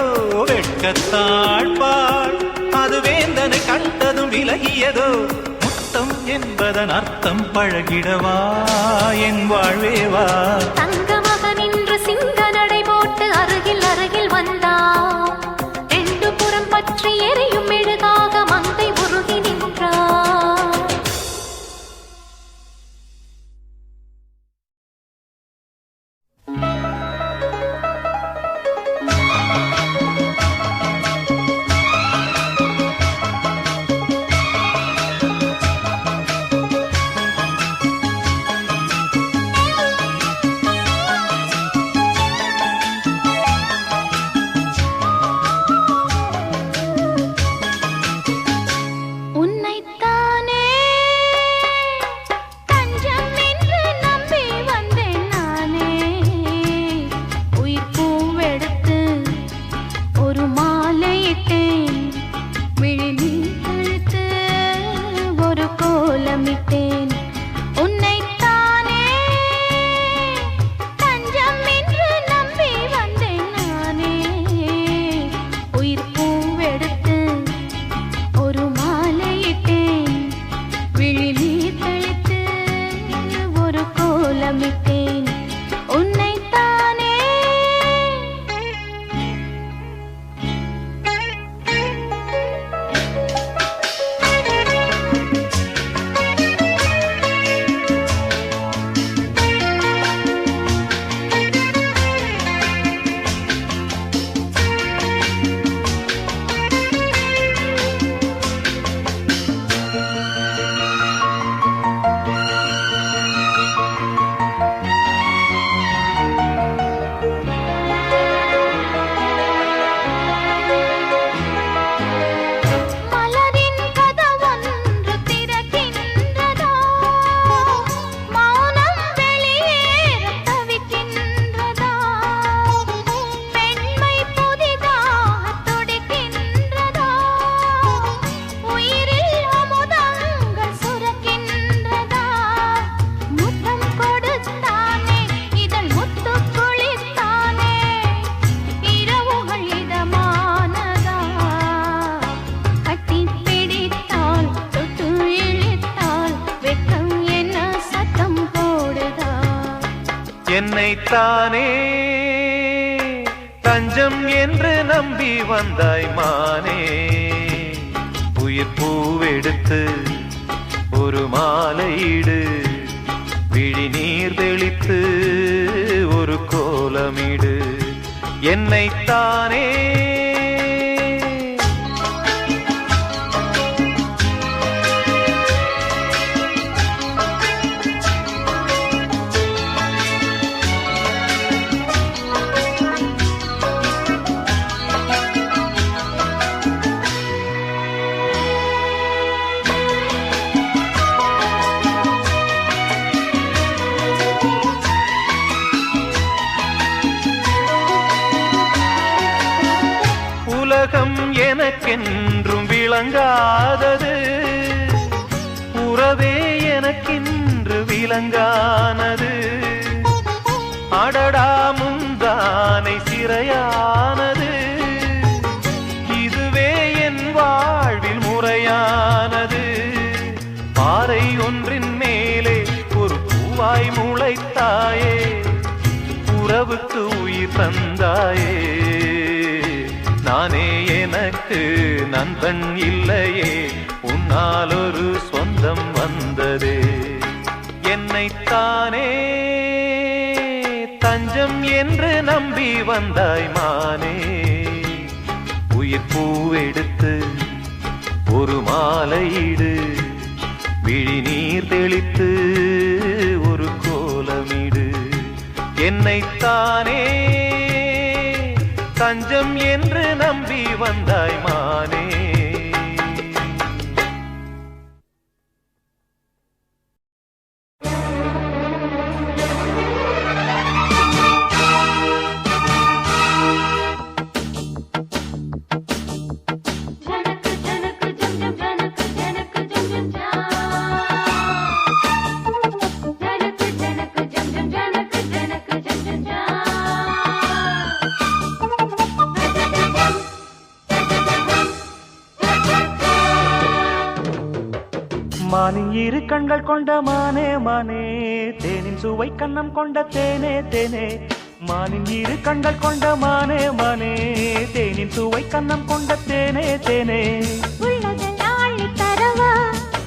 வெட்கத்தாழ்பாள் அது வேந்தனை கண்டதும் விலகியதோ. முத்தம் என்பதன் அர்த்தம் பழகிடவா என் வாழ்வேவா. தங்கமாக நின்று சிங்க நடை போட்டு அருகில் அருகில் வந்தார். ரெண்டு புறம் பற்றி எரியும் மெழுகாக மங்கை உருகி நின்றார். உன்னைத்தானே தஞ்சம் என்று நம்பி வந்தேன் நானே. உயிர் பூவெடுத்து ஒரு மாலையிட்டேன். விழி நீர் கழுத்து ஒரு கோலமிட்டேன். உன்னைத்தானே தஞ்சம் என்று நம்பி வந்தேன் நானே. உயிர் பூவெடுத்து ஒரு மாலையிட்டேன். விழி நீர் கழித்து ஒரு கோலமிட்டேன். உன்னைத்தானே மலரின் கதவொன்று திறக்கின்றதோ, மௌனம் வெளியேறத் தவிக்கின்றதோ. பெண்மை புதிதாகத் துடிக்கின்றதோ, உயிரில் அமுதங்கள் சுரக்கின்றதோ. முத்தம் கொடுத்தானே இதழ் முத்து குளித்தானே, இரவுகள் இதமானதா. கட்டி பிடித்தால் தொட்டு இழுத்தால் வெட்கம் என்ன சத்தம் போடுதா. என்னைத்தானே தஞ்சம் என்று நம்பி வந்தாய் மானே. உயிர் பூவெடுத்து ஒரு மாலையிடு. விழி நீர் தெளித்து ஒரு கோலமிடு. என்னைத்தானே உலகம் எனக்கென்றும் விளங்காதது. உறவே எனக்கென்று விளங்கானது. அடடா முந்தானை சிறையானது. இதுவே என் வாழ்வில் முறையானது. பாறை ஒன்றின் மேலே ஒரு பூவாய் முளைத்தாயே. உறவுக்கு உயிர் தந்தாயே. நானே எனக்கு நண்பன் இல்லையே. உன் பின்னால் ஒரு சொந்தம் வந்ததே என்னைத்தானே தஞ்சம் என்று நம்பி வந்தாய் மானே உயிர் பூவெடுத்து ஒரு மாலையிடு விழி நீர் தெளித்து ஒரு கோலமிடு என்னைத்தானே தஞ்சம் என்று நம்பி வந்தாய் மானே மானின் இரு கண்கள் கொண்ட மானே மானே தேனின் சுவை கண்ணம் கொண்ட தேனே தேனே மானின் இரு கண்கள் கொண்ட மானே மானே தேனின் சுவை கண்ணம் கொண்ட தேனே தேனே உள்ளதெல்லாம் தரவா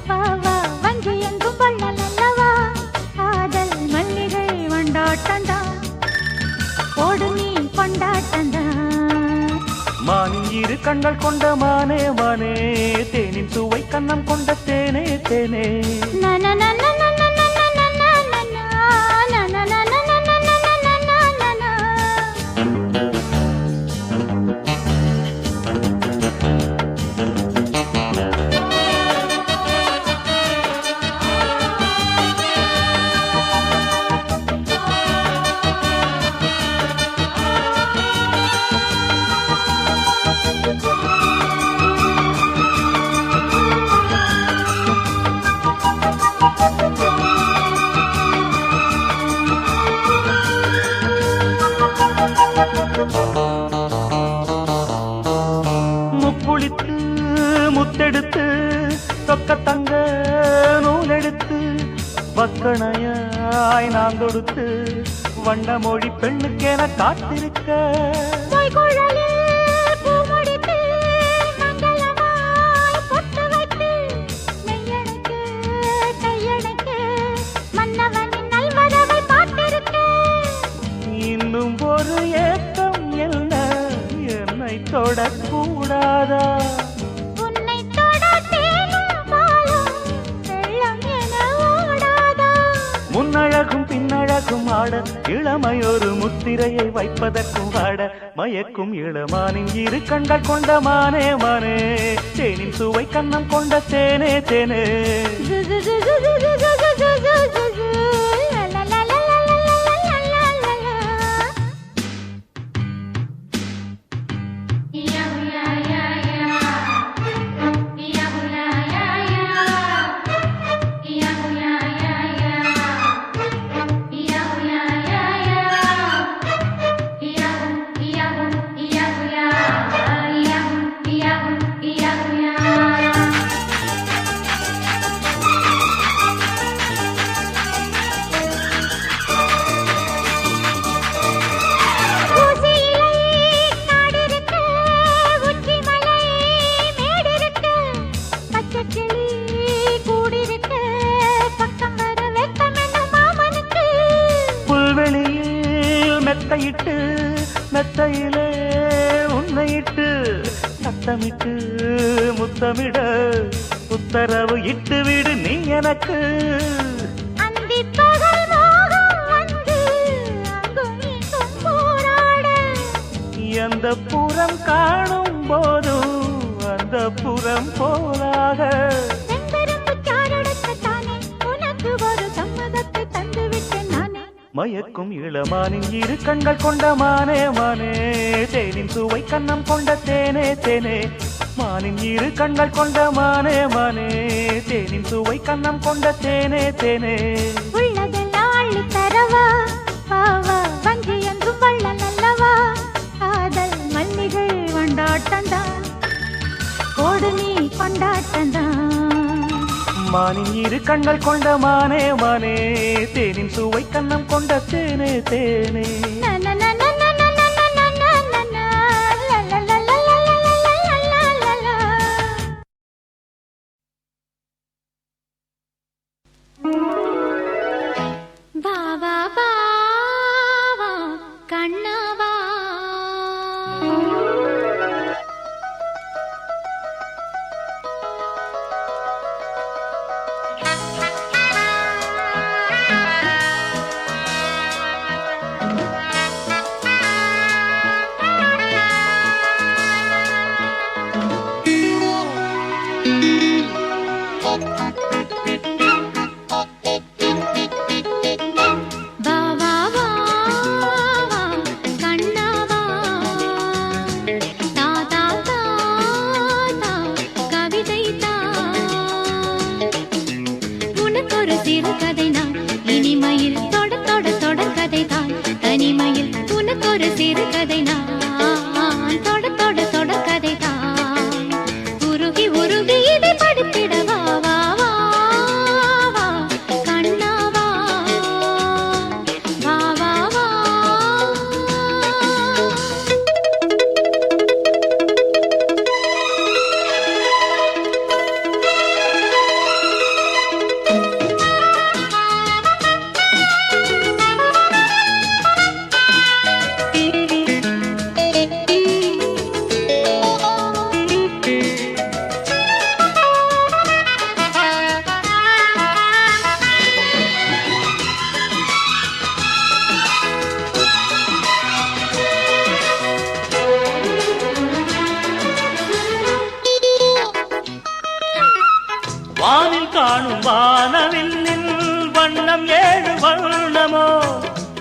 வா வா வஞ்சி எங்கும் வள்ளல் அல்லவா காதல் மல்லிகை வண்டாட்டந்தா ஓடு நீ கொண்டாட்டந்தா மானின் இரு கண்கள் கொண்ட மானே மானே தேனின் சுவை கண்ணம் கொண்ட தேனே தேனே முப்புளித்து முத்தெடுத்து தொக்க தங்க நூலெடுத்து வக்கணையாய் நான் தொடுத்து வண்ண மொழி பெண்ணுக்கென காத்திருக்க இன்னும் ஒரு ஏக்கம் என்ன என்னை தொடக்கூடாதா உன்னை தொட தேனும் பாலும் வெள்ளம் என ஓடாதா முன்னழகும் பின்னழகும் ஆட இளமையொரு முத்திரையை வைப்பதற்கும் ஆட மயக்கும் இளமானின் இரு கண்கள் கொண்ட மானே மானே தேனின் சுவை கண்ணம் கொண்ட தேனே தேனே மெத்தையிட்டு மெத்தையிலே உன்னையிட்டு சத்தமிட்டு முத்தமிட உத்தரவு இட்டு விடு நீ எனக்கு எந்த புறம் காணும் போதும் அந்த புறம் போலாக மயக்கும் இளமானின் இரு கண்கள் கொண்ட மானே மானே தேனின் சுவை கண்ணம் கொண்ட தேனே தேனே மானின் இரு கண்கள் கொண்ட மானே மானே தேனின் சுவை கண்ணம் கொண்ட தேனே தேனே உள்ளதெல்லாம் தரவா பாவா வஞ்சி என்றும் வள்ளல் அல்லவா காதல் மல்லிகை வண்டாட்டந்தா கோடு நீ கொண்டாட்டந்தா மானின் இரு கண்கள் கொண்ட மானே மானே தேனின் சுவை கண்ணம் கொண்ட தேனே தேனே வா வா வா வா கண்ணா வா தா தா தா தா கவிதை தா உனக்கு ஒரு சிறு கதை நான் இனிமையில் தொட தொட தொடர் கதை தான் தனிமையில் உனக்கு ஒரு சிறு கதை நான் தொட தொட தொடர் கதை தான் உருகி உருகி இதை படித்திட வா வா வா வா கண்ணா வா வா வா வா வானில் காணும் வானவில்லின் வண்ணம் ஏழு வண்ணமோ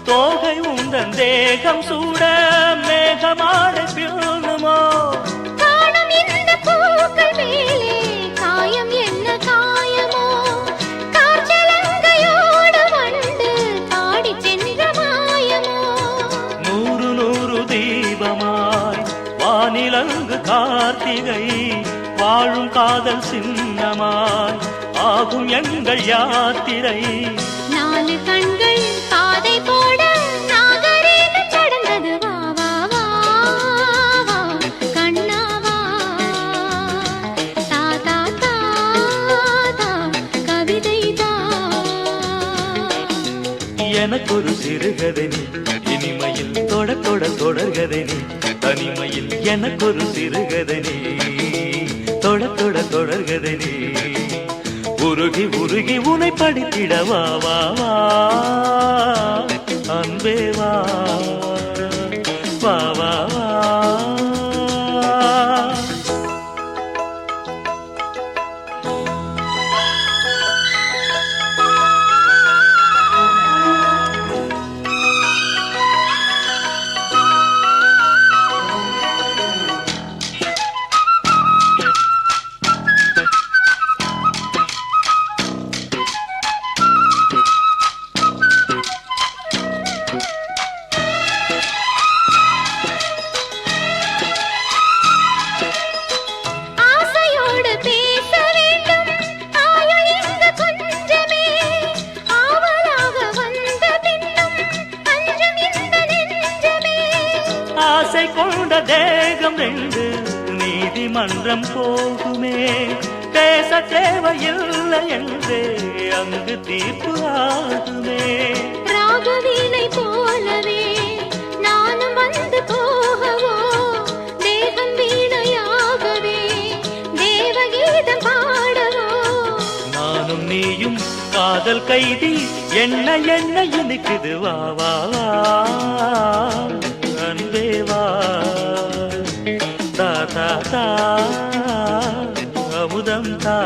தோகை உந்தன் தேகம் சூட மேகமாட பியூனுமோ காணும் இந்த பூக்கள் மேலே காயம் என்ன காயமோ காற்றலங்கையோடு வந்து பாடிச் சென்ற மாயமோ நூறு நூறு தீபமாய் வானிலங்கு கார்த்திகை வாழும் காதல் சின்னமாய் ஆகும் எங்கள் யாத்திரை நாலு கண்கள் பாதை போட நாகரீகம் கடந்தது வா வா வா வா கண்ணா வா தா தா தா தா கவிதை தா எனக்கொரு சிறுகதை நீ இனிமையில் தொட தொட தொடர்கதை நீ தனிமையில் எனக்கொரு சிறுகதை நீ தொட தொட தொடர்கதை நீ உருகி உருகி உனை படித்திட வா வா வா அன்பே வா வா வா வா ஆசையோடு பேச வேண்டும் ஆயுள் இங்கு கொஞ்சமே ஆவலாக வந்த பின்னும் அஞ்சம் இந்த நெஞ்சமே ஆசை கொண்ட தேகம் ரெண்டு நீதிமன்றம் போகுமே பேச தேவையில்லை என்றே அங்கு தீர்ப்பு ஆகுமே ராகவீணை போலவே நானும் வந்து போகவோ தேவன் வீணையாகவே தேவகீதம் பாடவோ நானும் நீயும் காதல் கைதி என்ன என்ன இனிக்குது வா வா வா அன்பே வா தா தா தா அமுதம் தா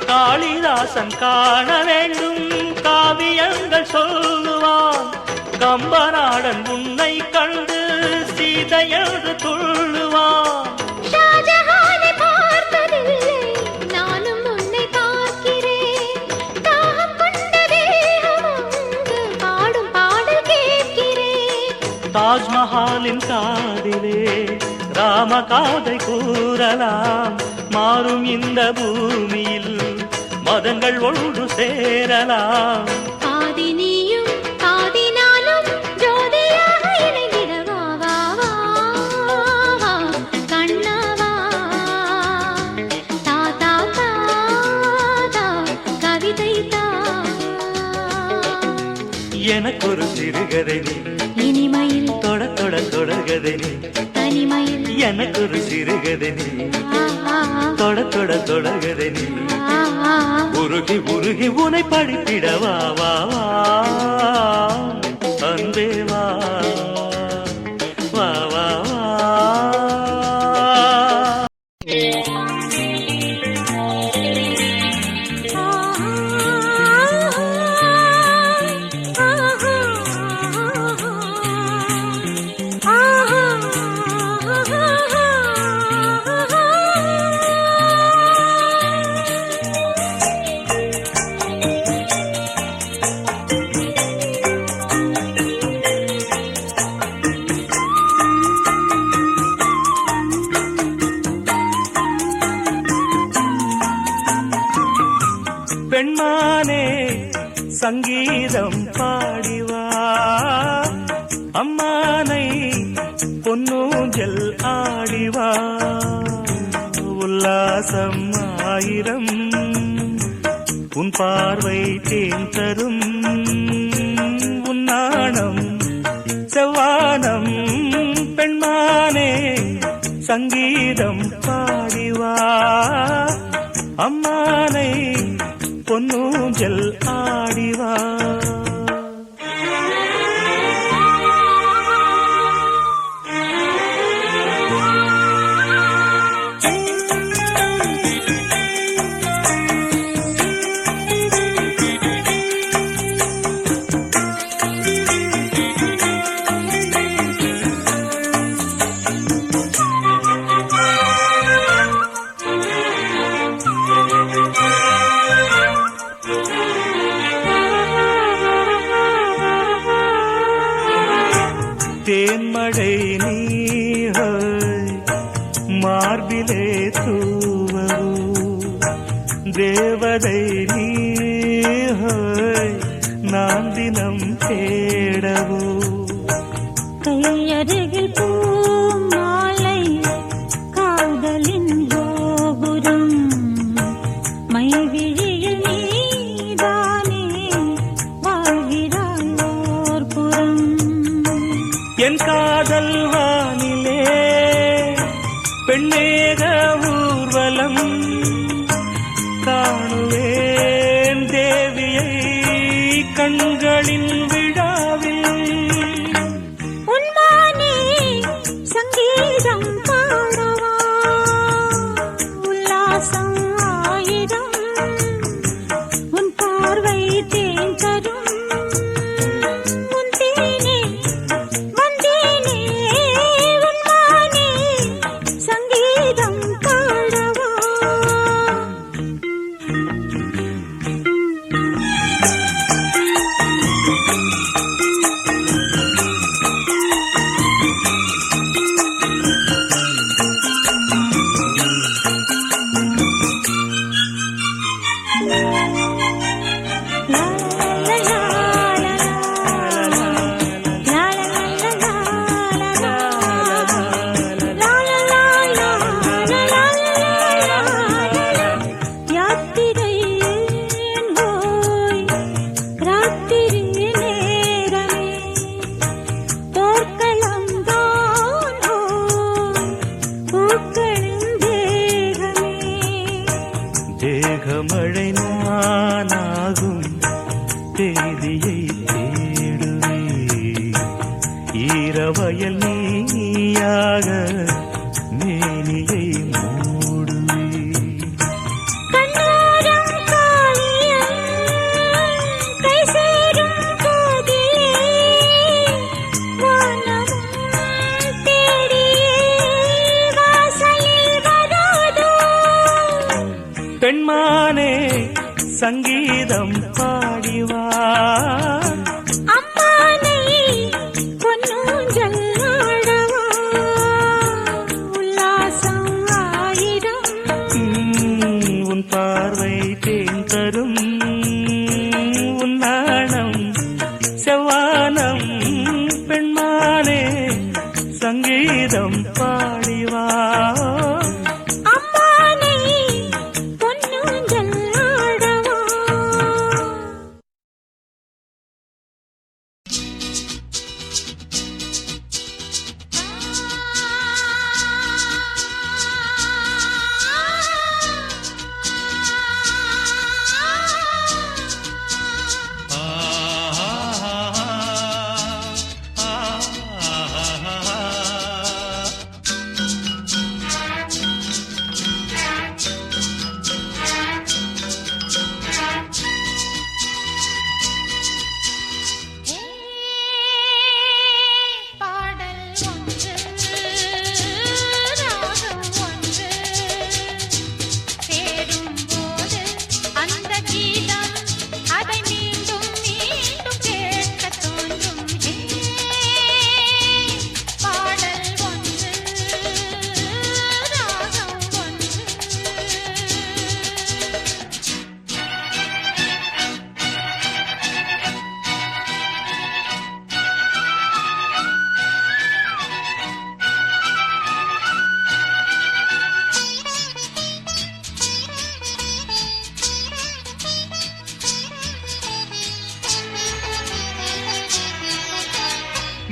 காளிதாசன் காண வேண்டும் காவியங்கள் சொல்லுவான் கம்பநாடன் உன்னை கண்டு சீதை என்று துள்ளுவான் ஷாஜஹானை பார்த்ததில்லை நானும் உன்னை பார்க்கிறேன் தாகம் கொண்ட தேகம் அங்கு பாடும் பாடல் கேட்கிறேன் தாஜ்மஹாலின் காதிலே ராம காதை கூறலாம் மாறும் இந்த பூமியில் மதங்கள் ஒன்று சேரலாம் பாதி நீயும் பாதி நானும் ஜோதியாக இணைந்திட வா வா வா வா கண்ணா வா தா தா தா தா எனக்கு ஒரு சிறுகதை நீ இனிமையில் தொட தொட தொடர்கதை நீ தனிமையில் எனக்கு ஒரு சிறுகதை நீ ஆஹா, தொட தொட தொடர்கதை நீ ஆஹா. உருகி உருகி உனை படித்திட வா வா வா அன்பே வா வா வா வா பெண்மானே சங்கீதம் பாடிவா அம்மானை பொன்னூஞ்சல் ஆடிவா உல்லாசம் ஆயிரம் உன் பார்வை தேன் தரும் உன் நாணம் செவ்வானம் பெண்மானே சங்கீதம் பாடிவா அம்மானை பொன்னூஞ்சல் ஆடிவா தேன்மழை நீஹாய் மார்பிலே தூவவோ தேவதை நீஹாய் நான் தினம் தேடவோ கையருகில் பூ மாலை காதலின் கோபுரம் மைவிழியில் நீதானே வாழ்கிறாய் ஓர் புறம் என் காதல் வானிலே பெண்ணேக ஊர்வலம் காணுவேன் தேவியை கண்களின் விழாவில் உன்மானே சங்கீதம் பாடவா உல்லாசம் ஆயிரம் உன் பார்வை தேன் தரும் உன் தேனே வந்தேனே உன்மானே சங்கீதம் பாடவா தேகமழை நானாகும் தேதியை தேடுவே ஈரவயல் நீயாக மேனியை மூடுவே கண்ணோரம் காளியம் கை சேரும் போதிலே வானமும் தேடியே வாசலில் வராதோ பெண்மானே சங்கீதம் பாடிவா அம்மானை பொன்னூஞ்சல் ஆடவா உல்லாசம் ஆயிரம் உன் பார்வை தேன் தரும் உன் நாணம் செவ்வானம் பெண்மானே சங்கீதம் பாடிவா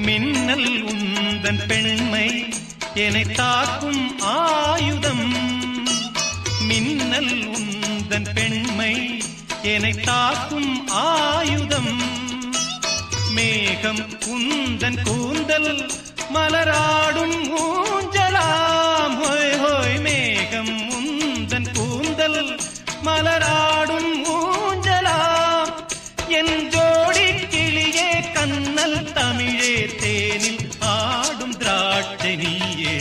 மின்னல் உந்தன் பெண்மை என்னை தாக்கும் ஆயுதம். மின்னல் உந்தன் பெண்மை என்னை தாக்கும் ஆயுதம். மேகம் உந்தன் கூந்தல் மலராடும் ஊஞ்சலாம். ஹோய் ஹோய் மேகம் உந்தன் கூந்தல் மலராடும் ஊஞ்சலாம். என் ஜோடி கிளியே கண்ணல் தமிழே தேனில் ஆடும் திராட்சை நீயே.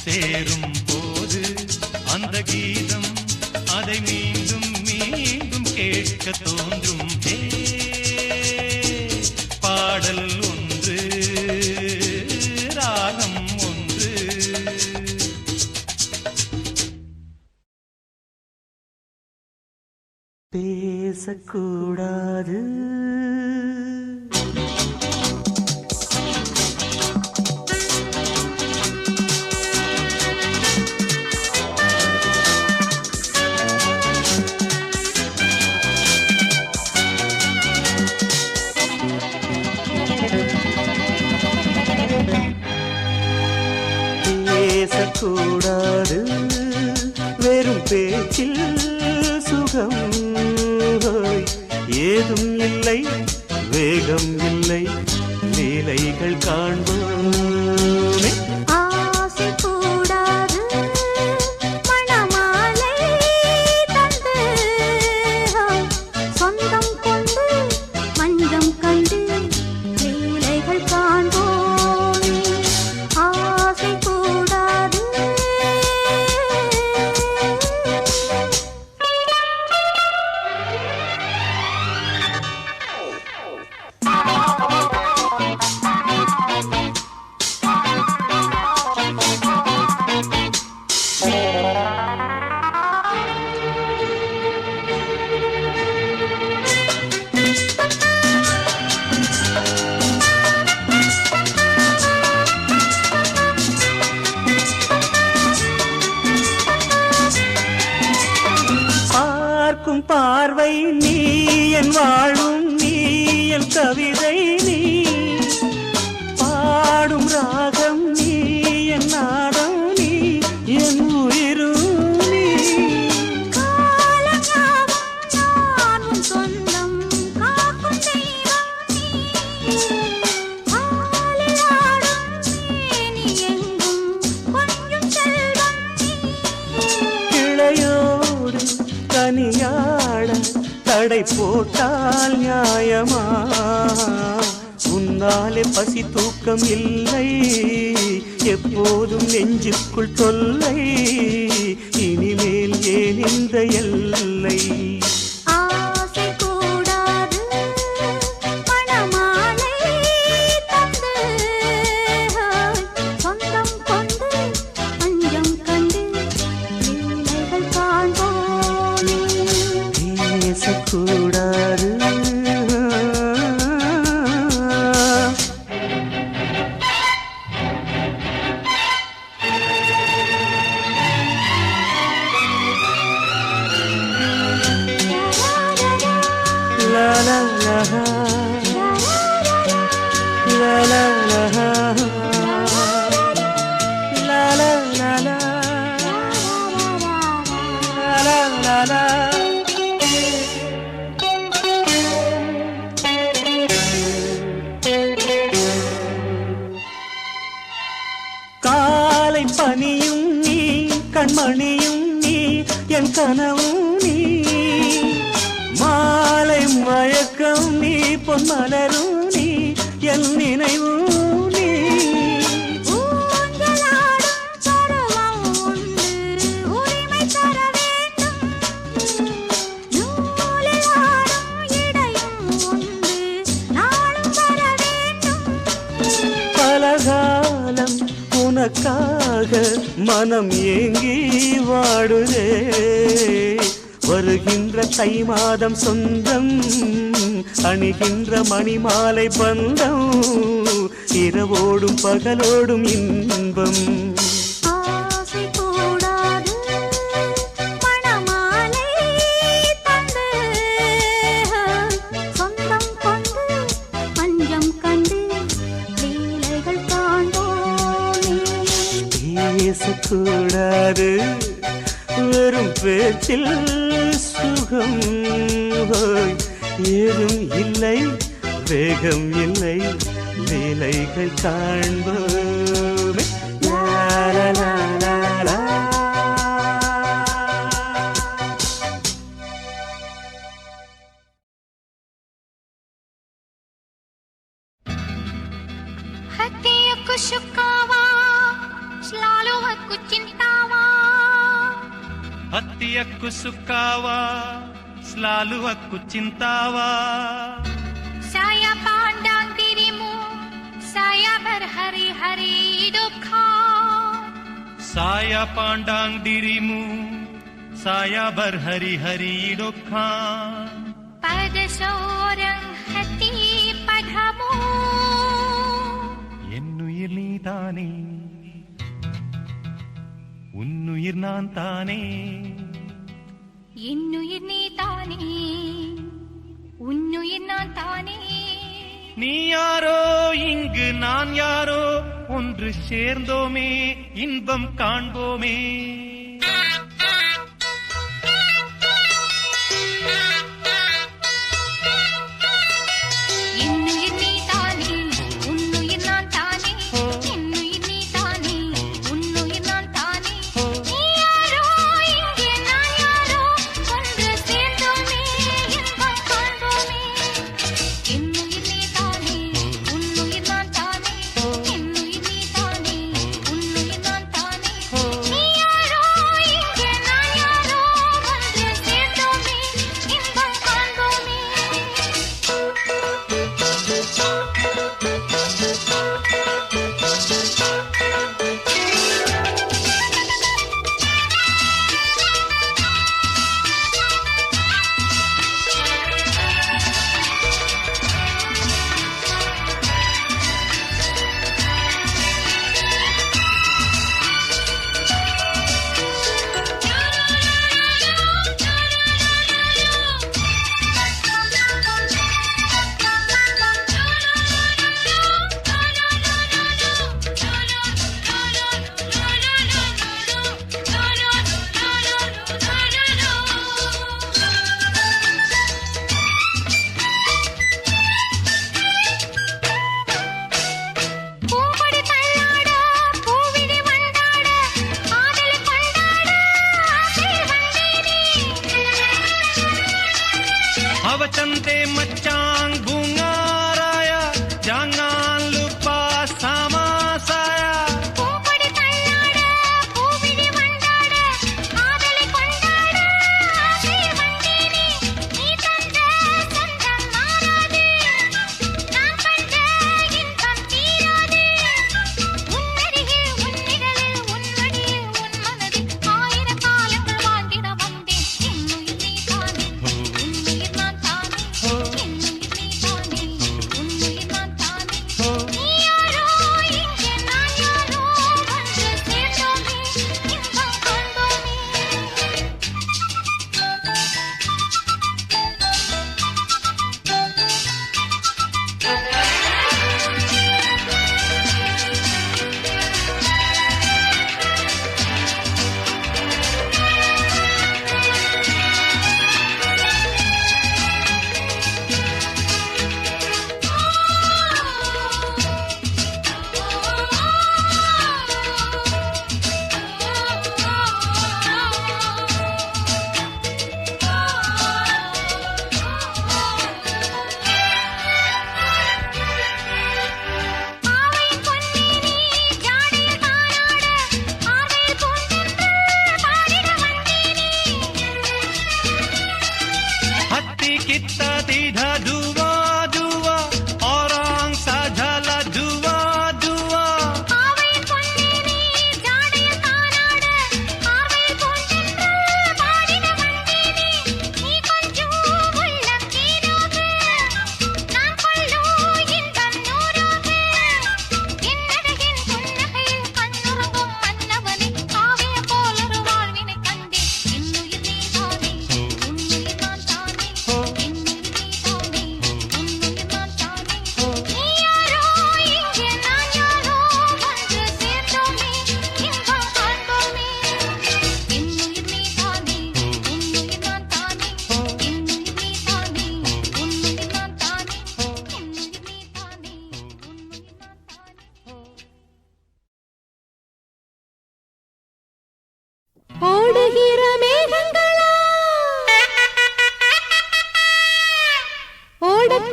சேரும் போது அந்த கீதம் அதை மீண்டும் மீண்டும் கேட்க தோன்றும். பாடல் ஒன்று ராகம் ஒன்று. பேசக்கூடாது பேசக்கூடாது வெறும் பேச்சில் சுகம் ஏதும் இல்லை வேகம் இல்லை லீலைகள் காண்போமே. ஆசை கூடாது மணமாலை தந்து சொந்தம் கொண்டு மஞ்சம் கண்டு லீலைகள் காண்போமே. ஆசை கூடாது தடை போட்டால் நியாயமா? உன்னாலே பசி தூக்கம் இல்லை, எப்போதும் நெஞ்சுக்குள் தொல்லை, இனிமேல் ஏன் இந்த எல்லை? ஆசை கூடாது மணமாலை தந்து, சொந்தம் கொண்டு பஞ்சம் கண்டு லீலைகள் காண்போமே. பேசக்கூடாது la la la la la la la la la la la la. காலை பனியும் நீ, கண்மணியும் நீ, என் கனவும் நீ, மாலை மயக்கம் நீ, பொன்மலரும் நீ, என் நினைவும் நீ. ஊஞ்சலாடும் பருவம் உண்டு, உரிமை தர வேண்டும். நூலில் ஆடும் இடையும் உண்டு, நாளும் வர வேண்டும். பலகாலம் உனக்காக மனம் ஏங்கி வாடுதே, வருகின்ற தை மாதம் சொந்தம், அணிகின்ற மணிமாலை பந்தம், இரவோடும் பகலோடும் இன்பம். ஆசை கூடாது மணமாலை தந்து, சொந்தம் கொண்டு பஞ்சம் கண்டு லீலைகள் காண்போமே. பேசக்கூடாது வெறும் பேச்சில் சுகம், ஏதும் இல்லை வேகம் இல்லை, லீலைகள் காண்போமே. லா லா லா லா லா. హత్యకు సుఖావా శ్లాలువకు చింతావా, ಹತ್ತಿಯಕ್ಕೂ ಸುಕ್ಕಾವ ಸ್ಲಾಲುವಕ್ಕೂ ಚಿಂತಾವ. saya pandang dirimu, saya berhari hari duka. ಸಾಯ ಪಾಂಡಾಂಗ್ ದಿರಿಮು ಸಾಯ ಬರ್ಹರಿ ಹರಿ ಡೊಕ್ಕ. pada seorang hati padamu, என்னுயிர் நீதானே, உன்னுயிர் நான் தானே. என்னுயிர் நீ தானே, உன்னுயிர் நான் தானே. நீ யாரோ இங்கு நான் யாரோ, ஒன்று சேர்ந்தோமே இன்பம் காண்போமே. என்னுயிர் நீ தானே, உன்னுயிர் நான் தானே. என்னுயிர் நீ தானே, உன்னுயிர் நான் தானே. நீ யாரோ இங்கே நான் யாரோ, ஒன்று சேர்ந்தோமே இன்பம் காண்போமே. என்னுயிர் நீ தானே, உன்னுயிர் நான் தானே. என்னுயிர் நீ தானே, உன்னுயிர் நான் தானே. நீ யாரோ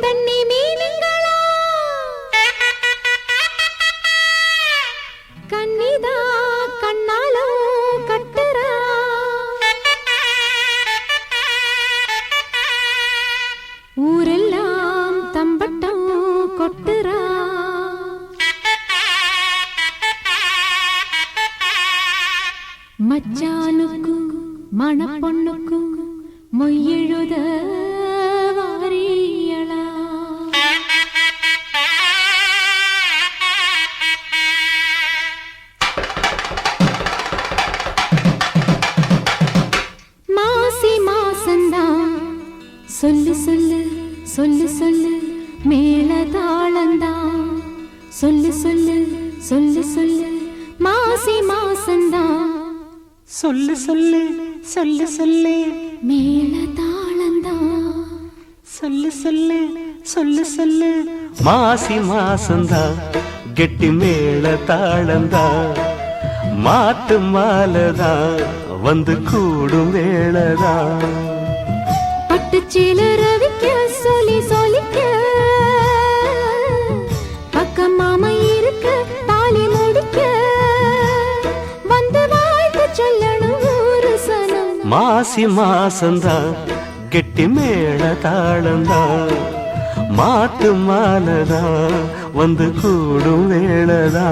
தண்ணி மீனுங்களா கண்ணிதா கண்ணாலோ கட்டுறா ஊரெல்லாம் தம்பட்டம் கொட்டுறா மச்சானுக்கும் மணப்பொண்ணுக்கும் மொய்யெழுத வாரியளா மாசி மாசந்தான் சொல்லு சொல்லு சொல்லு சொல்லு மேல தாளந்தான் சொல்லு சொல்லு சொல்லு சொல்லு மாசி மாசந்தான் சொல்லு சொல்லு சொல்லு சொல்லு மேல தாளந்தான் சொல்லு சொல்லு சொல்லு சொல்லு மாசி மாசந்தா கெட்டி மேள தாளந்தா மாட்டு மாலதா வந்து கூடும் வேளதா பட்டுச்சீல ரவிக்க சொல்லி சொல்லிக்க பக்கம் மாமா இருக்க தாலி முடிக்க வந்து வாழ்த்து சொல்லணும் ஒரு சனம் மாசி மாசந்தா கெட்டி மேள தாளந்தா மாட்டு மாலதா வந்து கூடும் வேளதா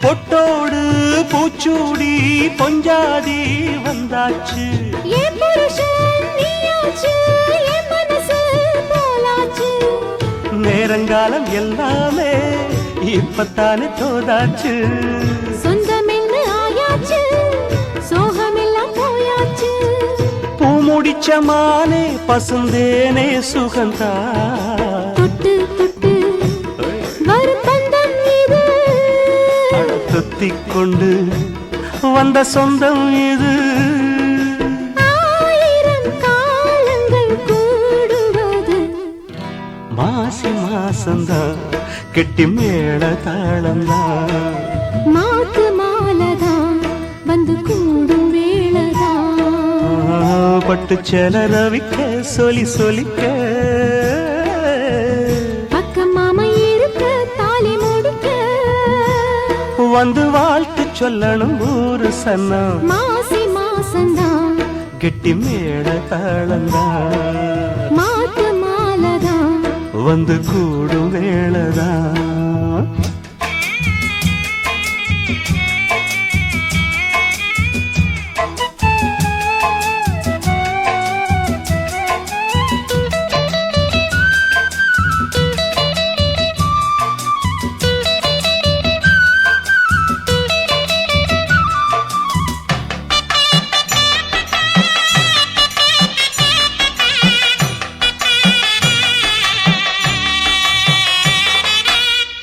பொட்டோடு பூச்சூடி பொஞ்சாதி வந்தாச்சு என் புருஷன் நீயாச்சு என் மனசு போலாச்சு நேரங்காலம் எல்லாமே இப்பத்தானே தோதாச்சு சொந்தம் என்ன ஆயாச்சு சோகமெல்லாம் போயாச்சு பூ முடிச்ச மானே பசுந்தேனே சுகந்தா தொட்டு தொட்டு வரும் பந்தம் இது துத்திக் கொண்டு வந்த சொந்தம் இது ஆயிரம் காலங்கள் கூடுவது மாசி மாசந்தா கெட்டி மேள தாளந்தா மாத்து மாலதான் வந்து கூடும் வேளதான் பட்டு செல ரவிக்க சொல்லி சொல்லிக்க பக்கம் மாமா இருக்க தாலி முடிக்க வந்து வாழ்த்து சொல்லணும் ஒரு சன்னம் மாசி மாசந்தான் கெட்டி மேள தாளந்தா மாத்து மாலதான் வந்து கூடும் வேளதா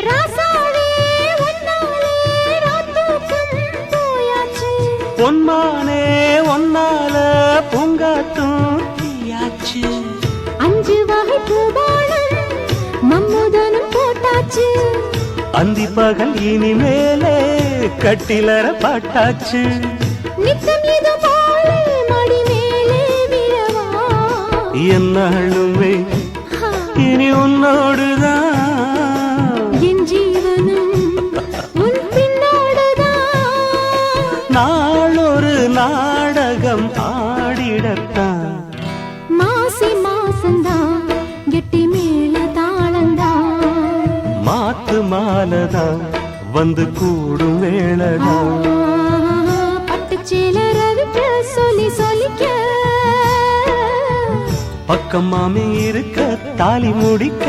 ராசாவே உன்னாலே ராத்தூக்கம் போயாச்சு பொன்மானே ஒன்னால பூங்காத்தும் தீயாச்சு 5 வகை பூபானம் மம்முதனும் போட்டாச்சு அந்தி பகல் இனிமேலே கட்டிலற பாட்டாச்சு நித்தம் இது போல மடி மேலே விழவா என்னாலுமே இனி உன்னோடுதான் என் ஜீவனும் உன் பின்னோடுதான் நாளொரு நாடகம் ஆடிடத்தான் மாசி மாசந்தான் கெட்டி மேல தாளந்தான் மாத்து மாலதா வந்து கூடும் வேளதா பட்டுச்சீல ரவிக்க சொல்லி சொல்லிக்க பக்கம் மாமி இருக்க தாலி முடிக்க